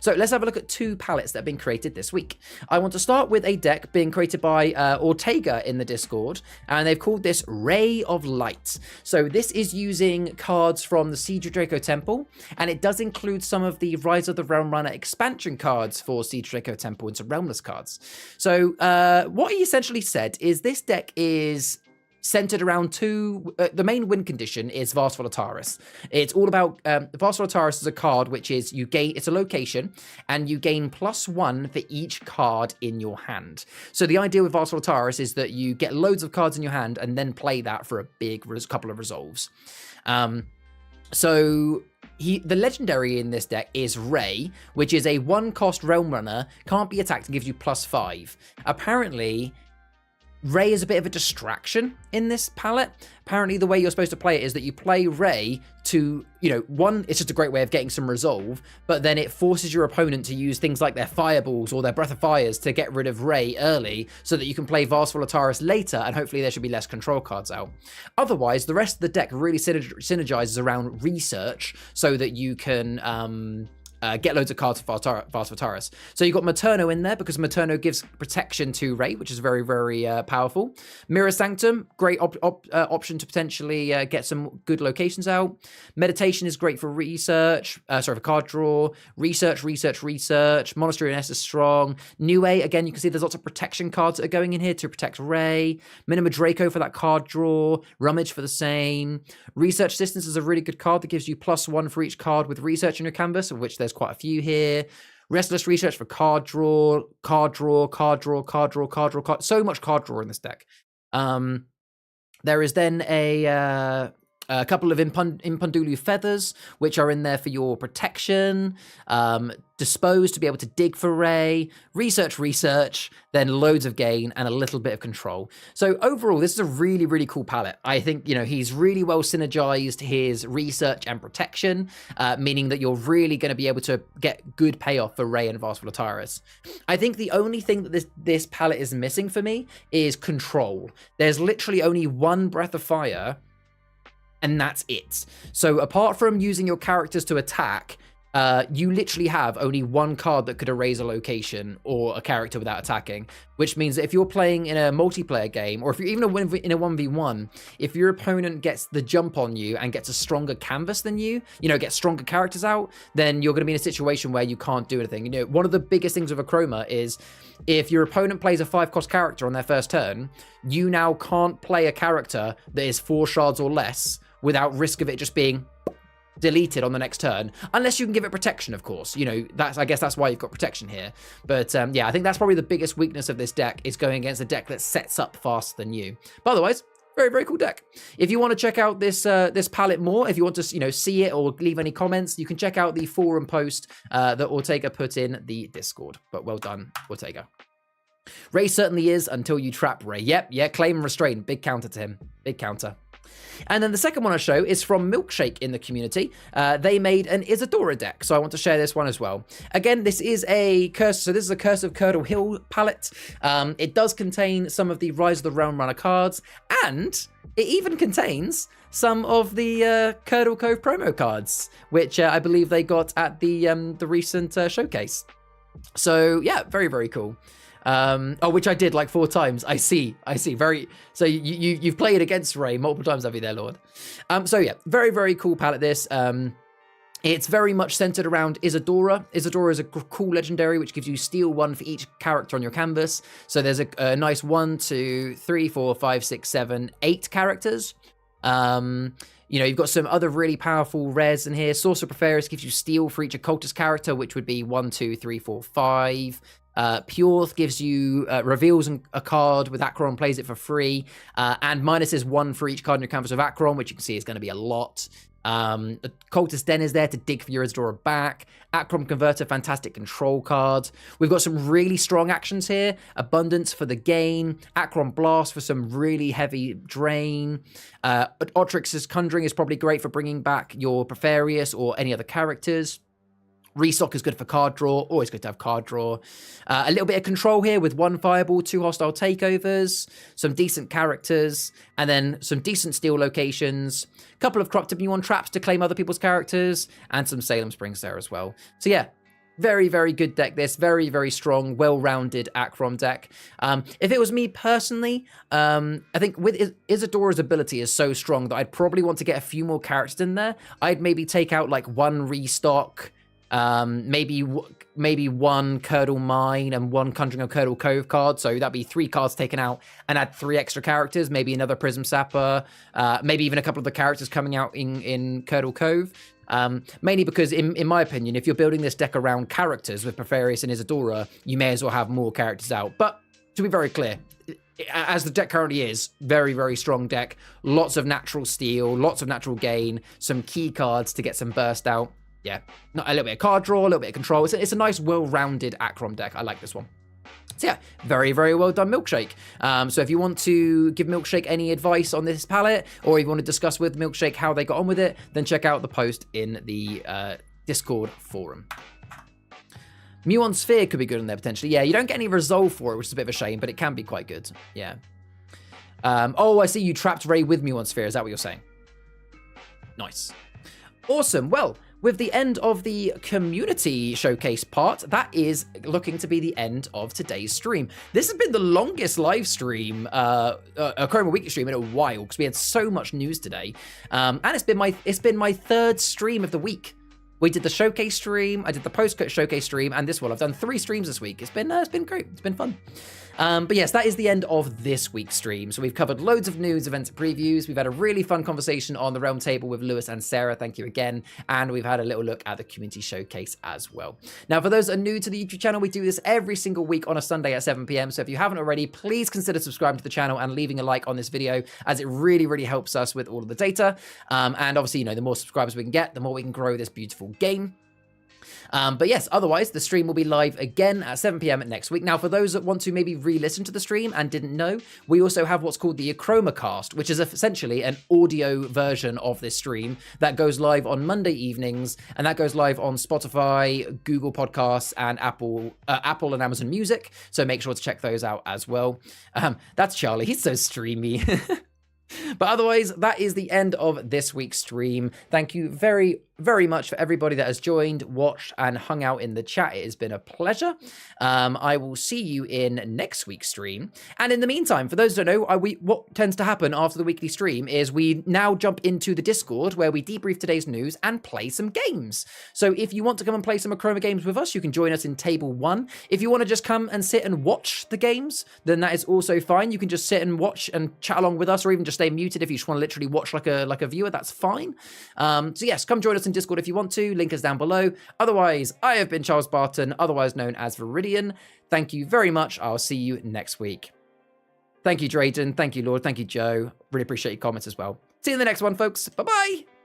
So let's have a look at 2 palettes that have been created this week. I want to start with a deck being created by Ortega in the Discord, and they've called this Ray of Light. So this is using cards from the Siege of Draco Temple, and it does include some of the Rise of the Realm Runner expansion cards for Siege of Draco Temple and some Realmless cards. So what he essentially said is this deck is centered around 2. The main win condition is Vast Volataris. It's all about Vast Volataris is a card which is it's a location, and you gain +1 for each card in your hand. So the idea with Vast Volataris is that you get loads of cards in your hand and then play that for a big couple of resolves. So the legendary in this deck is Ray, which is a 1-cost Realm Runner, can't be attacked and gives you +5. Apparently, Ray is a bit of a distraction in this palette. Apparently, the way you're supposed to play it is that you play Ray to, one, it's just a great way of getting some resolve, but then it forces your opponent to use things like their fireballs or their breath of fires to get rid of Ray early so that you can play Vast Volataris later, and hopefully there should be less control cards out. Otherwise, the rest of the deck really synergizes around research so that you can get loads of cards for Vast Volataris. So you've got Materno in there because Materno gives protection to Ray, which is very, very powerful. Mirror Sanctum, great option to potentially get some good locations out. Meditation is great for research, for card draw. Research. Monastery Nest is strong. New A, again, you can see there's lots of protection cards that are going in here to protect Ray. Minima Draco for that card draw. Rummage for the same. Research Distance is a really good card that gives you +1 for each card with research in your canvas, of which there's quite a few here. Restless Research for card draw. So much card draw in this deck. There is then a couple of Impundulu Feathers, which are in there for your protection. Dispose to be able to dig for Ray. Research, then loads of gain and a little bit of control. So overall, this is a really, really cool palette. I think, he's really well synergized his research and protection, meaning that you're really going to be able to get good payoff for Ray and Vast Volataris. I think the only thing that this palette is missing for me is control. There's literally only 1 Breath of Fire, and that's it. So apart from using your characters to attack, you literally have only 1 card that could erase a location or a character without attacking, which means that if you're playing in a multiplayer game, or if you're even in a 1v1, if your opponent gets the jump on you and gets a stronger canvas than you, gets stronger characters out, then you're going to be in a situation where you can't do anything. One of the biggest things with Achroma is if your opponent plays a 5-cost character on their first turn, you now can't play a character that is 4 shards or less without risk of it just being deleted on the next turn, unless you can give it protection, of course. I guess that's why you've got protection here. But yeah, I think that's probably the biggest weakness of this deck, is going against a deck that sets up faster than you. But otherwise, very, very cool deck. If you want to check out this palette more, if you want to see it or leave any comments, you can check out the forum post that Ortega put in the Discord. But well done, Ortega. Ray certainly is until you trap Ray. Yep, claim and restrain. Big counter to him. Big counter. And then the second one I show is from Milkshake in the community. They made an Isadora deck, so I want to share this one as well. Again, this is a Curse, so this is a Curse of Curdle Hill palette. It does contain some of the Rise of the Realm Runner cards, and it even contains some of the Curdle Cove promo cards, which I believe they got at the recent showcase. So yeah, very, very cool. Which I did like 4 times. I see. Very. So you've played against Ray multiple times, have you there, Lord? So yeah, very, very cool palette this. It's very much centered around Isadora. Isadora is a cool legendary which gives you steal 1 for each character on your canvas. So there's a nice 1, 2, 3, 4, 5, 6, 7, 8 characters. You know, you've got some other really powerful rares in here. Sorcerer Preferis gives you steal for each occultist character, which would be 1, 2, 3, 4, 5. Pureth gives you reveals a card with Achroma, plays it for free, and minus is 1 for each card in your canvas of Achroma, which you can see is going to be a lot. The Cultist Den is there to dig for your Isadora back. Achroma Converter, fantastic control card. We've got some really strong actions here. Abundance for the gain. Achroma Blast for some really heavy drain. Otrix's Conjuring is probably great for bringing back your Preferius or any other characters. Restock is good for card draw, always good to have card draw. A little bit of control here with 1 fireball, 2 hostile takeovers, some decent characters, and then some decent steal locations, a couple of Corrupted Muon traps to claim other people's characters, and some Salem Springs there as well. So yeah, very, very good deck this, very, very strong, well-rounded Achroma deck. If it was me personally, I think with Isadora's ability is so strong that I'd probably want to get a few more characters in there. I'd maybe take out like 1 Restock, maybe 1 Curdle Mine and 1 Conjuring of Curdle Cove card, so that'd be 3 cards taken out, and add 3 extra characters, maybe another Prism Sapper, maybe even a couple of the characters coming out in Curdle Cove. Mainly because, in my opinion, if you're building this deck around characters with Preferius and Isadora, you may as well have more characters out. But to be very clear, as the deck currently is, very, very strong deck, lots of natural steal, lots of natural gain, some key cards to get some burst out. Yeah, a little bit of card draw, a little bit of control. It's a nice, well-rounded Achroma deck. I like this one. So yeah, very, very well done, Milkshake. So if you want to give Milkshake any advice on this palette, or if you want to discuss with Milkshake how they got on with it, then check out the post in the Discord forum. Muon Sphere could be good in there, potentially. Yeah, you don't get any resolve for it, which is a bit of a shame, but it can be quite good. Yeah. Oh, I see you trapped Ray with Muon Sphere. Is that what you're saying? Nice. Awesome. Well, with the end of the community showcase part, that is looking to be the end of today's stream. This has been the longest live stream, a Chroma Weekly stream in a while, because we had so much news today. And it's been my 3rd stream of the week. We did the showcase stream, I did the post-cut showcase stream, and this one. I've done 3 streams this week. It's been great. It's been fun. But yes, that is the end of this week's stream. So we've covered loads of news, events, and previews. We've had a really fun conversation on the Roundtable with Lewis and Sarah. Thank you again. And we've had a little look at the community showcase as well. Now, for those that are new to the YouTube channel, we do this every single week on a Sunday at 7 p.m. So if you haven't already, please consider subscribing to the channel and leaving a like on this video, as it really, really helps us with all of the data. And obviously, you know, the more subscribers we can get, the more we can grow this beautiful game. But yes, otherwise, the stream will be live again at 7 p.m. next week. Now, for those that want to maybe re-listen to the stream and didn't know, we also have what's called the Achroma cast, which is essentially an audio version of this stream that goes live on Monday evenings, and that goes live on Spotify, Google Podcasts, and Apple and Amazon Music. So make sure to check those out as well. That's Charlie. He's so streamy. But otherwise, that is the end of this week's stream. Thank you very, very much for everybody that has joined, watched, and hung out in the chat. It has been a pleasure. I will see you in next week's stream. And in the meantime, for those who don't know, what tends to happen after the weekly stream is we now jump into the Discord where we debrief today's news and play some games. So if you want to come and play some Achroma games with us, you can join us in Table 1. If you want to just come and sit and watch the games, then that is also fine. You can just sit and watch and chat along with us, or even just stay muted if you just want to literally watch like a viewer. That's fine. So yes, come join us in Discord if you want to. Link is down below. Otherwise, I have been Charles Barton, otherwise known as Viridian. Thank you very much. I'll see you next week. Thank you, Drayden. Thank you, Lord. Thank you, Joe. Really appreciate your comments as well. See you in the next one, folks. Bye-bye.